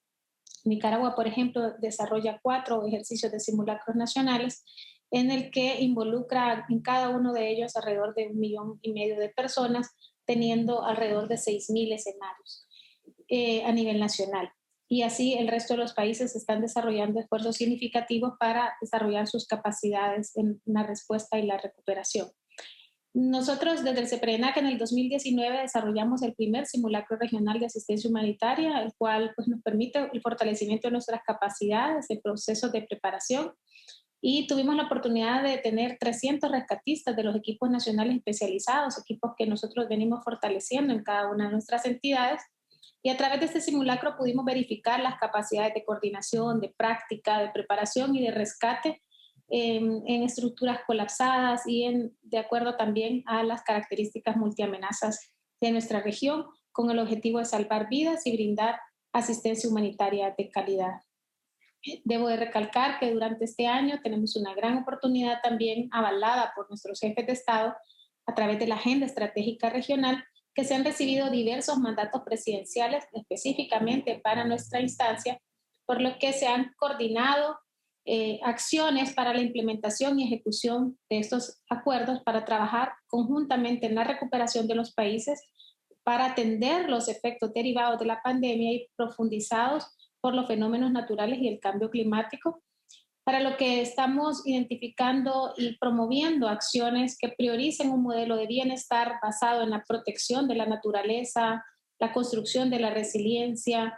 Nicaragua, por ejemplo, desarrolla 4 ejercicios de simulacros nacionales en el que involucra en cada uno de ellos alrededor de 1,5 millones de personas, teniendo alrededor de 6,000 escenarios a nivel nacional. Y así el resto de los países están desarrollando esfuerzos significativos para desarrollar sus capacidades en la respuesta y la recuperación. Nosotros desde el CEPRENAC en el 2019 desarrollamos el primer simulacro regional de asistencia humanitaria, el cual pues, nos permite el fortalecimiento de nuestras capacidades, el proceso de preparación, y tuvimos la oportunidad de tener 300 rescatistas de los equipos nacionales especializados, equipos que nosotros venimos fortaleciendo en cada una de nuestras entidades. Y a través de este simulacro pudimos verificar las capacidades de coordinación, de práctica, de preparación y de rescate en estructuras colapsadas y de acuerdo también a las características multiamenazas de nuestra región, con el objetivo de salvar vidas y brindar asistencia humanitaria de calidad. Debo de recalcar que durante este año tenemos una gran oportunidad también avalada por nuestros jefes de Estado a través de la Agenda Estratégica Regional, que se han recibido diversos mandatos presidenciales específicamente para nuestra instancia, por lo que se han coordinado acciones para la implementación y ejecución de estos acuerdos para trabajar conjuntamente en la recuperación de los países para atender los efectos derivados de la pandemia y profundizados por los fenómenos naturales y el cambio climático, para lo que estamos identificando y promoviendo acciones que prioricen un modelo de bienestar basado en la protección de la naturaleza, la construcción de la resiliencia,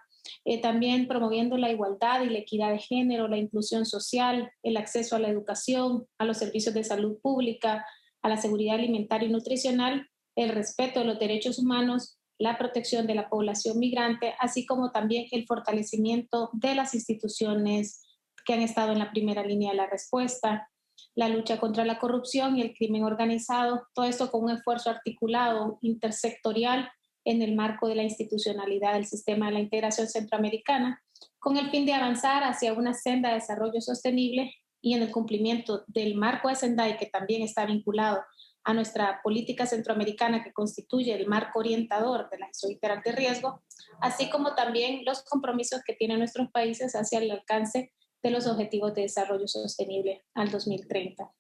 también promoviendo la igualdad y la equidad de género, la inclusión social, el acceso a la educación, a los servicios de salud pública, a la seguridad alimentaria y nutricional, el respeto de los derechos humanos, la protección de la población migrante, así como también el fortalecimiento de las instituciones que han estado en la primera línea de la respuesta, la lucha contra la corrupción y el crimen organizado, todo esto con un esfuerzo articulado, intersectorial, en el marco de la institucionalidad del sistema de la integración centroamericana, con el fin de avanzar hacia una senda de desarrollo sostenible y en el cumplimiento del marco de Sendai, que también está vinculado a nuestra política centroamericana que constituye el marco orientador de la gestión integral de riesgo, así como también los compromisos que tienen nuestros países hacia el alcance de los Objetivos de Desarrollo Sostenible al 2030.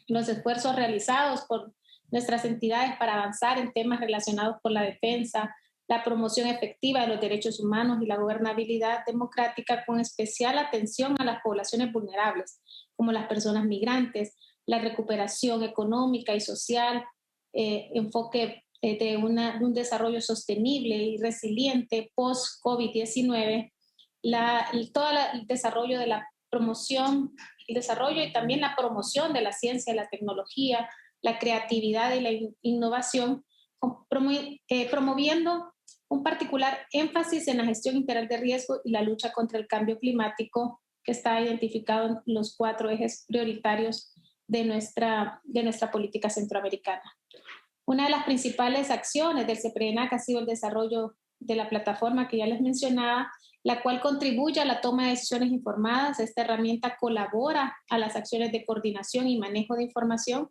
Los esfuerzos realizados por nuestras entidades para avanzar en temas relacionados con la defensa, la promoción efectiva de los derechos humanos y la gobernabilidad democrática, con especial atención a las poblaciones vulnerables, como las personas migrantes, la recuperación económica y social, enfoque de un desarrollo sostenible y resiliente post-COVID-19, todo el desarrollo de la promoción, el desarrollo y también la promoción de la ciencia y la tecnología, la creatividad y la innovación, promoviendo un particular énfasis en la gestión integral de riesgo y la lucha contra el cambio climático, que está identificado en los 4 ejes prioritarios de nuestra política centroamericana. Una de las principales acciones del CEPRENAC ha sido el desarrollo de la plataforma que ya les mencionaba, la cual contribuye a la toma de decisiones informadas. Esta herramienta colabora a las acciones de coordinación y manejo de información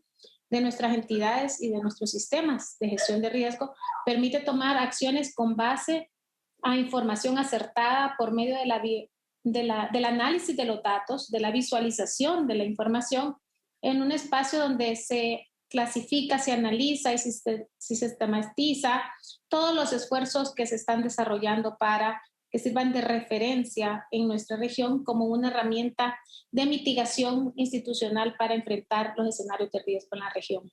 de nuestras entidades y de nuestros sistemas de gestión de riesgo, permite tomar acciones con base a información acertada por medio del análisis de los datos, de la visualización de la información, en un espacio donde se clasifica, se analiza y se sistematiza todos los esfuerzos que se están desarrollando para que sirvan de referencia en nuestra región como una herramienta de mitigación institucional para enfrentar los escenarios de riesgo en la región.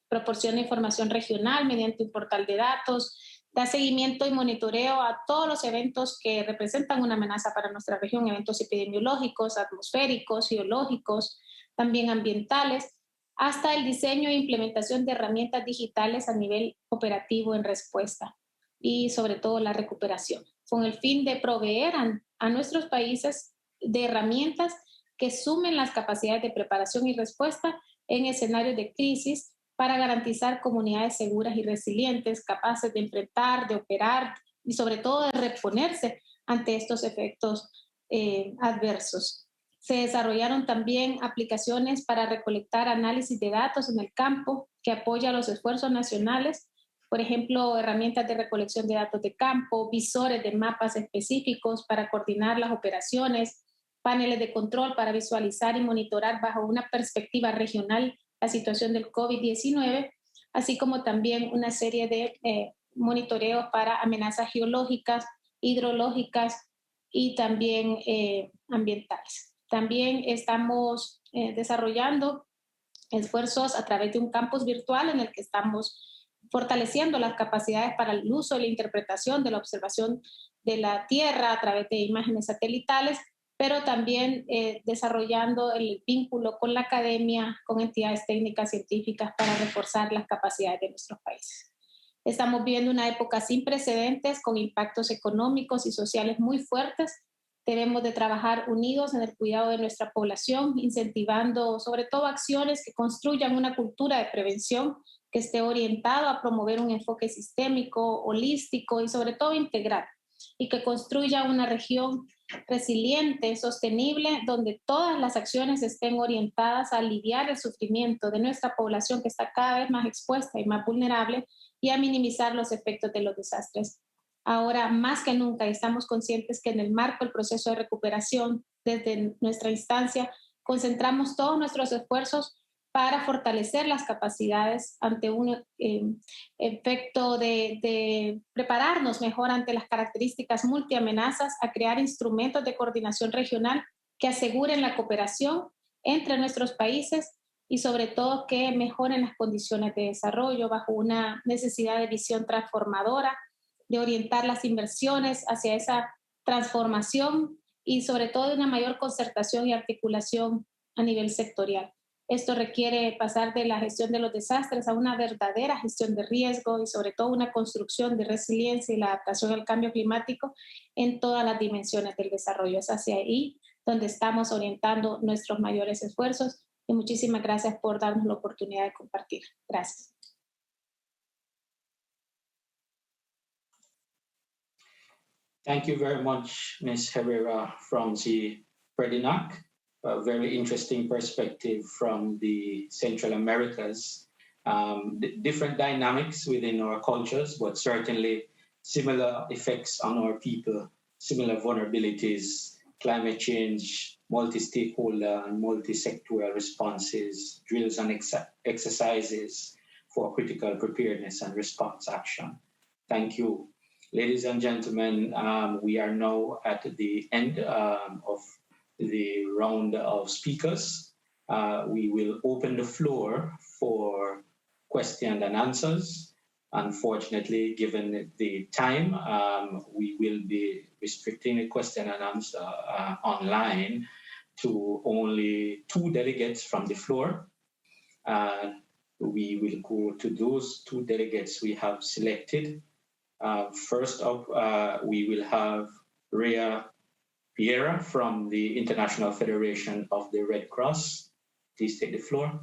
Proporciona información regional mediante un portal de datos, da seguimiento y monitoreo a todos los eventos que representan una amenaza para nuestra región, eventos epidemiológicos, atmosféricos, geológicos, también ambientales, hasta el diseño e implementación de herramientas digitales a nivel operativo en respuesta y sobre todo la recuperación, con el fin de proveer a nuestros países de herramientas que sumen las capacidades de preparación y respuesta en escenarios de crisis para garantizar comunidades seguras y resilientes, capaces de enfrentar, de operar y sobre todo de reponerse ante estos efectos adversos. Se desarrollaron también aplicaciones para recolectar análisis de datos en el campo que apoya los esfuerzos nacionales, por ejemplo, herramientas de recolección de datos de campo, visores de mapas específicos para coordinar las operaciones, paneles de control para visualizar y monitorar bajo una perspectiva regional la situación del COVID-19, así como también una serie de monitoreos para amenazas geológicas, hidrológicas y también ambientales. También estamos desarrollando esfuerzos a través de un campus virtual en el que estamos fortaleciendo las capacidades para el uso y la interpretación de la observación de la Tierra a través de imágenes satelitales, pero también desarrollando el vínculo con la academia, con entidades técnicas científicas para reforzar las capacidades de nuestros países. Estamos viviendo una época sin precedentes, con impactos económicos y sociales muy fuertes. Debemos de trabajar unidos en el cuidado de nuestra población, incentivando sobre todo acciones que construyan una cultura de prevención que esté orientado a promover un enfoque sistémico, holístico y sobre todo integral, y que construya una región resiliente, sostenible, donde todas las acciones estén orientadas a aliviar el sufrimiento de nuestra población que está cada vez más expuesta y más vulnerable y a minimizar los efectos de los desastres. Ahora, más que nunca, estamos conscientes que en el marco del proceso de recuperación, desde nuestra instancia, concentramos todos nuestros esfuerzos para fortalecer las capacidades ante un efecto de prepararnos mejor ante las características multiamenazas, a crear instrumentos de coordinación regional que aseguren la cooperación entre nuestros países y sobre todo que mejoren las condiciones de desarrollo bajo una necesidad de visión transformadora, de orientar las inversiones hacia esa transformación y sobre todo de una mayor concertación y articulación a nivel sectorial. Esto requiere pasar de la gestión de los desastres a una verdadera gestión de riesgo y sobre todo una construcción de resiliencia y la adaptación al cambio climático en todas las dimensiones del desarrollo. Es hacia ahí donde estamos orientando nuestros mayores esfuerzos y muchísimas gracias por darnos la oportunidad de compartir. Gracias. Thank you very much, Ms. Herrera from the PREDINAC. A very interesting perspective from the Central Americas. Different dynamics within our cultures, but certainly similar effects on our people, similar vulnerabilities, climate change, multi-stakeholder and multi-sectoral responses, drills and exercises for critical preparedness and response action. Thank you. Ladies and gentlemen, we are now at the end of the round of speakers. We will open the floor for questions and answers. Unfortunately, given the time, we will be restricting the question and answer online to only 2 delegates from the floor. We will go to those 2 delegates we have selected. First up, we will have Rhea Piera from the International Federation of the Red Cross. Please take the floor.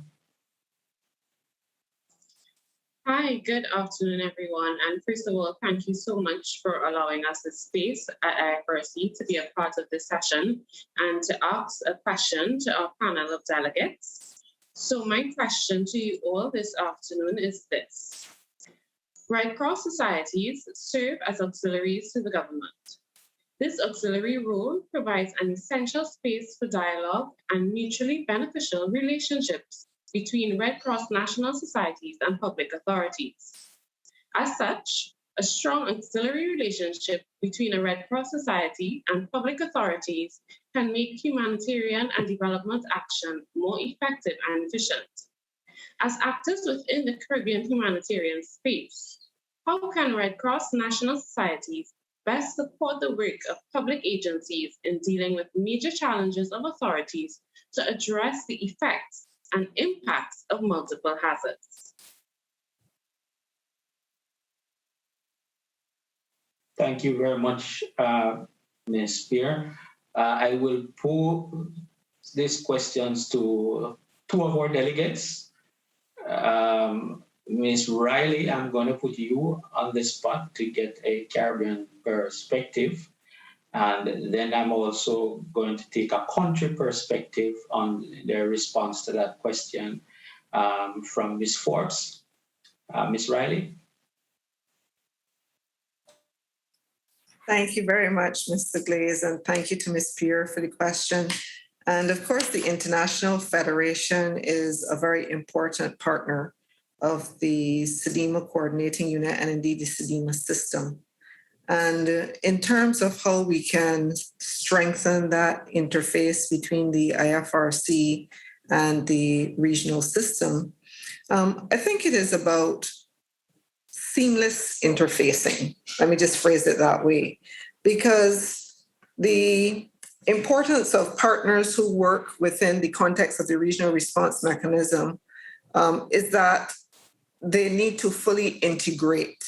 Hi, good afternoon, everyone. And first of all, thank you so much for allowing us the space at IFRC to be a part of this session and to ask a question to our panel of delegates. So my question to you all this afternoon is this. Red Cross societies serve as auxiliaries to the government. This auxiliary role provides an essential space for dialogue and mutually beneficial relationships between Red Cross national societies and public authorities. As such, a strong auxiliary relationship between a Red Cross society and public authorities can make humanitarian and development action more effective and efficient. As actors within the Caribbean humanitarian space, how can Red Cross national societies best support the work of public agencies in dealing with major challenges of authorities to address the effects and impacts of multiple hazards? Thank you very much, Ms. Spear. I will pose these questions to 2 of our delegates. Ms. Riley, I'm going to put you on the spot to get a Caribbean perspective. And then I'm also going to take a country perspective on their response to that question from Ms. Forbes. Ms. Riley? Thank you very much, Mr. Glaze, and thank you to Ms. Pierre for the question. And of course, the International Federation is a very important partner of the SEDEMA coordinating unit and indeed the SEDEMA system. And in terms of how we can strengthen that interface between the IFRC and the regional system, I think it is about seamless interfacing. Let me just phrase it that way, because the importance of partners who work within the context of the regional response mechanism is that they need to fully integrate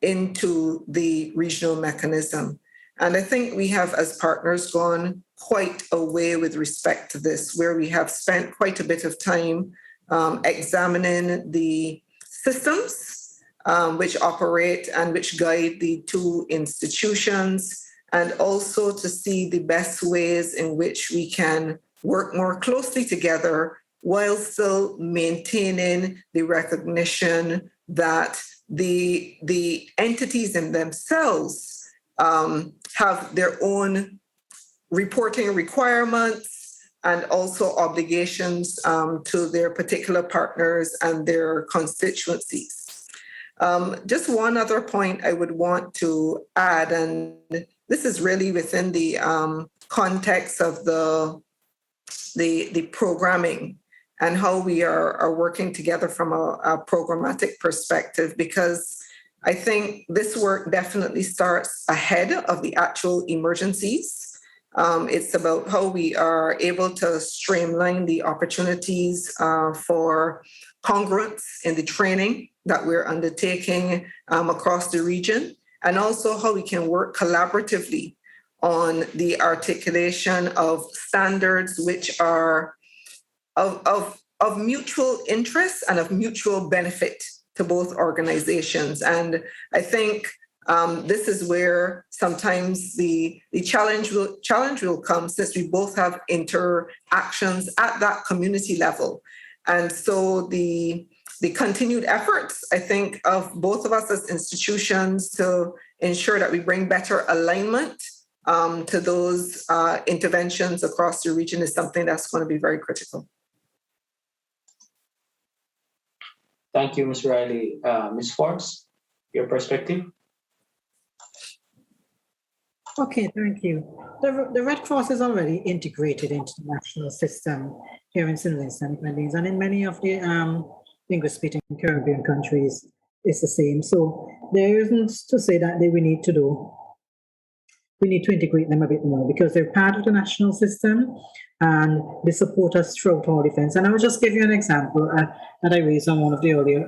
into the regional mechanism. And I think we have, as partners, gone quite a way with respect to this, where we have spent quite a bit of time examining the systems which operate and which guide the 2 institutions and also to see the best ways in which we can work more closely together while still maintaining the recognition that the entities in themselves have their own reporting requirements and also obligations to their particular partners and their constituencies. Just one other point I would want to add, and this is really within the context of the programming and how we are working together from a programmatic perspective, because I think this work definitely starts ahead of the actual emergencies. It's about how we are able to streamline the opportunities for congruence in the training that we're undertaking across the region, and also how we can work collaboratively on the articulation of standards which are of mutual interest and of mutual benefit to both organizations. And I think this is where sometimes the challenge will come, since we both have interactions at that community level. And so the continued efforts, I think, of both of us as institutions to ensure that we bring better alignment to those interventions across the region is something that's going to be very critical. Thank you, Ms. Riley. Ms. Forbes, your perspective? Okay, thank you. The Red Cross is already integrated into the national system here in St. Vincent and Grenadines, and in many of the English-speaking Caribbean countries, it's the same. So there isn't to say that we need to integrate them a bit more, because they're part of the national system and they support us throughout all events. And I will just give you an example that I raised on one of the earlier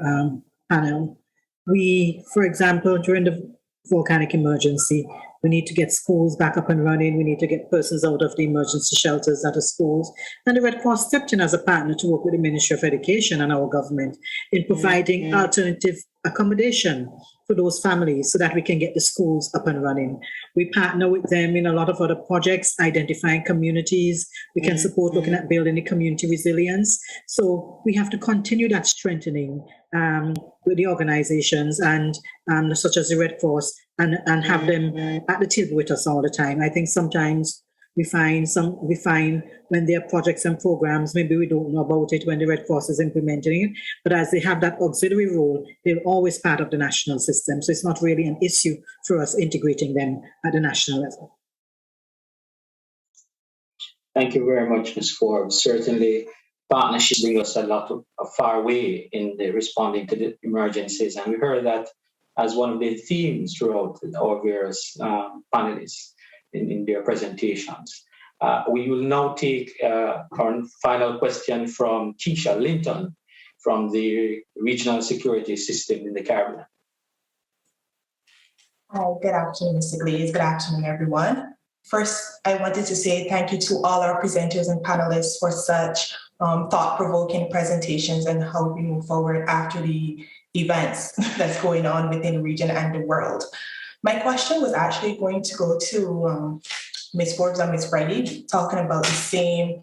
panel. We, for example, during the volcanic emergency, we need to get schools back up and running. We need to get persons out of the emergency shelters out of schools. And the Red Cross stepped in as a partner to work with the Ministry of Education and our government in providing alternative accommodation for those families so that we can get the schools up and running. We partner with them in a lot of other projects, identifying communities. We can support looking at building the community resilience. So we have to continue that strengthening with the organizations and such as the Red Cross and have them at the table with us all the time. I think sometimes we find when there are projects and programs, maybe we don't know about it when the Red Cross is implementing it, but as they have that auxiliary role, they're always part of the national system. So it's not really an issue for us integrating them at the national level. Thank you very much, Ms. Forbes. Certainly, partnership brings us a far way in the responding to the emergencies, and we heard that as one of the themes throughout our various panelists in their presentations. We will now take our final question from Keisha Linton from the Regional Security System in the Caribbean. Hi, good afternoon, Mr. Glaze. Good afternoon, everyone. First, I wanted to say thank you to all our presenters and panelists for such thought-provoking presentations and how we move forward after the events that's going on within the region and the world. My question was actually going to go to Ms. Forbes and Ms. Riley, talking about the same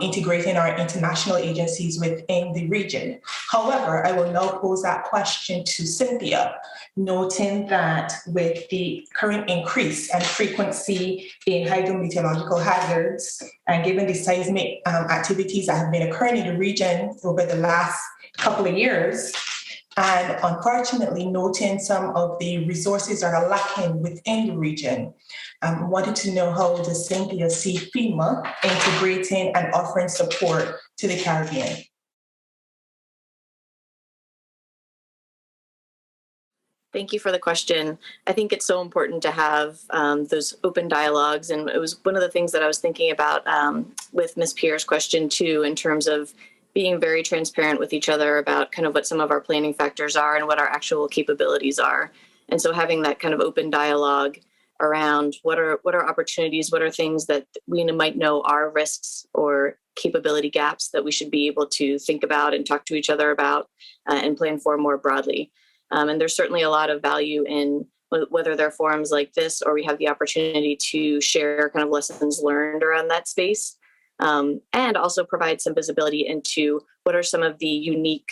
integrating our international agencies within the region. However, I will now pose that question to Cynthia, noting that with the current increase and frequency in hydrometeorological hazards, and given the seismic activities that have been occurring in the region over the last couple of years, and unfortunately noting some of the resources are lacking within the region, wanted to know how does Cynthia see FEMA integrating and offering support to the Caribbean? Thank you for the question. I think it's so important to have those open dialogues. And it was one of the things that I was thinking about with Ms. Pierre's question too, in terms of being very transparent with each other about kind of what some of our planning factors are and what our actual capabilities are. And so having that kind of open dialogue around what are opportunities, what are things that we might know are risks or capability gaps that we should be able to think about and talk to each other about and plan for more broadly. And there's certainly a lot of value in whether they're forums like this or we have the opportunity to share kind of lessons learned around that space, and also provide some visibility into what are some of the unique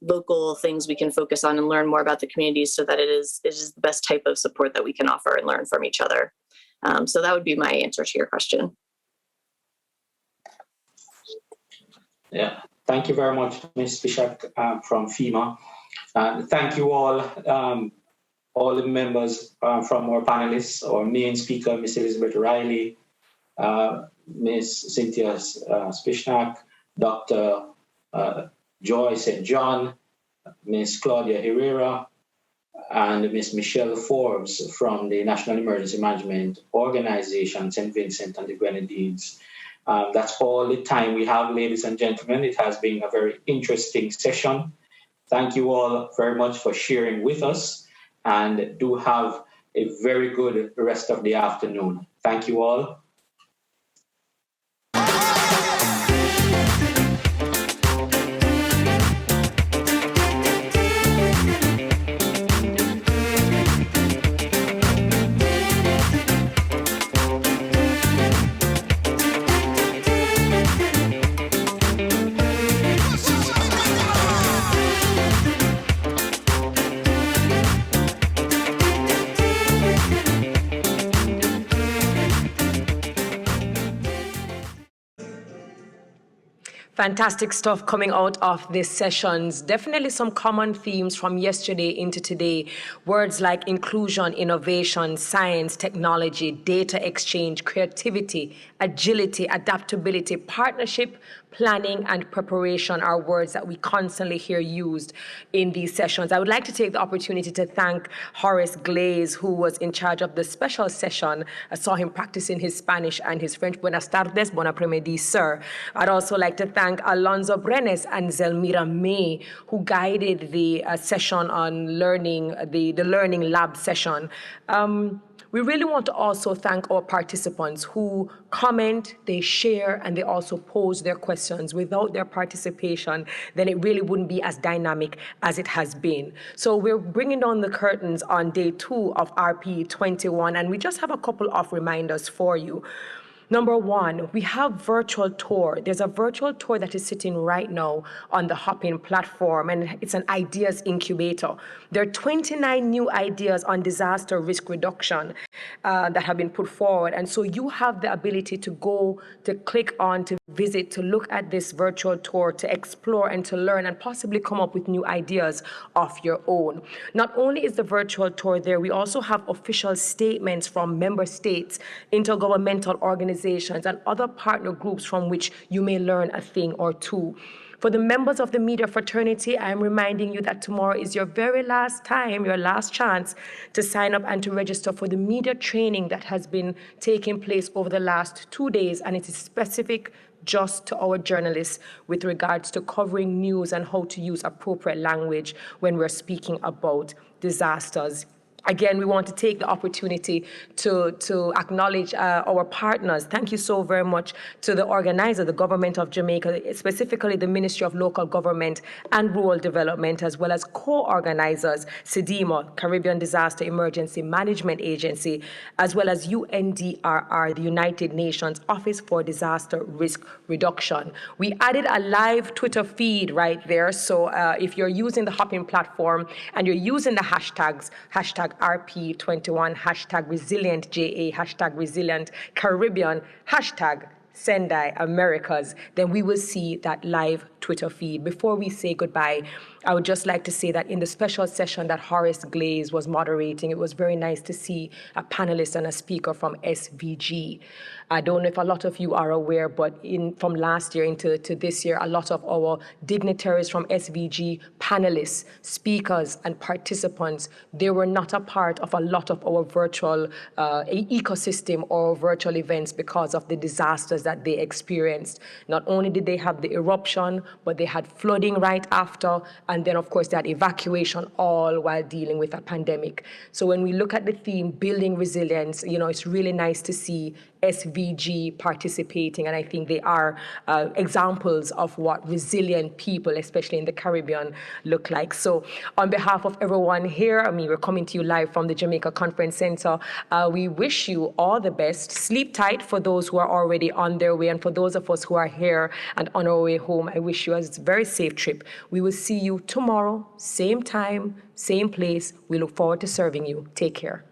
local things we can focus on and learn more about the communities so that it is the best type of support that we can offer and learn from each other. So that would be my answer to your question. Yeah, thank you very much, Ms. Bishak from FEMA. Thank you all the members from our panelists, our main speaker, Ms. Elizabeth Riley, Ms. Cynthia Spishnak, Dr. Joy St. John, Ms. Claudia Herrera, and Ms. Michelle Forbes from the National Emergency Management Organization, St. Vincent and the Grenadines. That's all the time we have, ladies and gentlemen. It has been a very interesting session. Thank you all very much for sharing with us, and do have a very good rest of the afternoon. Thank you all. Fantastic stuff coming out of these sessions. Definitely some common themes from yesterday into today. Words like inclusion, innovation, science, technology, data exchange, creativity, agility, adaptability, partnership, planning, and preparation are words that we constantly hear used in these sessions. I would like to take the opportunity to thank Horace Glaze, who was in charge of the special session. I saw him practicing his Spanish and his French. Buenas tardes, bon après-midi, sir. I'd also like to thank Alonso Brenes and Zelmira May, who guided the session on learning, the Learning Lab session. We really want to also thank our participants who comment, they share, and they also pose their questions. Without their participation, then it really wouldn't be as dynamic as it has been. So we're bringing down the curtains on day 2 of RP21, and we just have a couple of reminders for you. Number one, we have virtual tour. There's a virtual tour that is sitting right now on the Hopin platform, and it's an ideas incubator. There are 29 new ideas on disaster risk reduction that have been put forward. And so you have the ability to go, to click on, to visit, to look at this virtual tour, to explore and to learn and possibly come up with new ideas of your own. Not only is the virtual tour there, we also have official statements from member states, intergovernmental organizations, and other partner groups from which you may learn a thing or two. For the members of the media fraternity, I am reminding you that tomorrow is your very last time, your last chance to sign up and to register for the media training that has been taking place over the last 2 days, and it is specific just to our journalists with regards to covering news and how to use appropriate language when we're speaking about disasters. Again, we want to take the opportunity to acknowledge our partners. Thank you so very much to the organizer, the Government of Jamaica, specifically the Ministry of Local Government and Rural Development, as well as co-organizers, CDEMA, Caribbean Disaster Emergency Management Agency, as well as UNDRR, the United Nations Office for Disaster Risk Reduction. We added a live Twitter feed right there, so if you're using the Hopin platform and you're using the hashtags, hashtag RP21, hashtag ResilientJA, hashtag Resilient Caribbean, hashtag Sendai Americas, then we will see that live Twitter feed. Before we say goodbye, I would just like to say that in the special session that Horace Glaze was moderating, it was very nice to see a panelist and a speaker from SVG. I don't know if a lot of you are aware, but from last year into this year, a lot of our dignitaries from SVG, panelists, speakers, and participants, they were not a part of a lot of our virtual ecosystem or virtual events because of the disasters that they experienced. Not only did they have the eruption, but they had flooding right after, and then of course they had evacuation, all while dealing with a pandemic. So when we look at the theme, building resilience, it's really nice to see SVG participating, and I think they are examples of what resilient people, especially in the Caribbean, look like. So on behalf of everyone here, we're coming to you live from the Jamaica Conference Center. We wish you all the best. Sleep tight for those who are already on their way, and for those of us who are here and on our way home, I wish you a very safe trip. We will see you tomorrow, same time, same place. We look forward to serving you. Take care.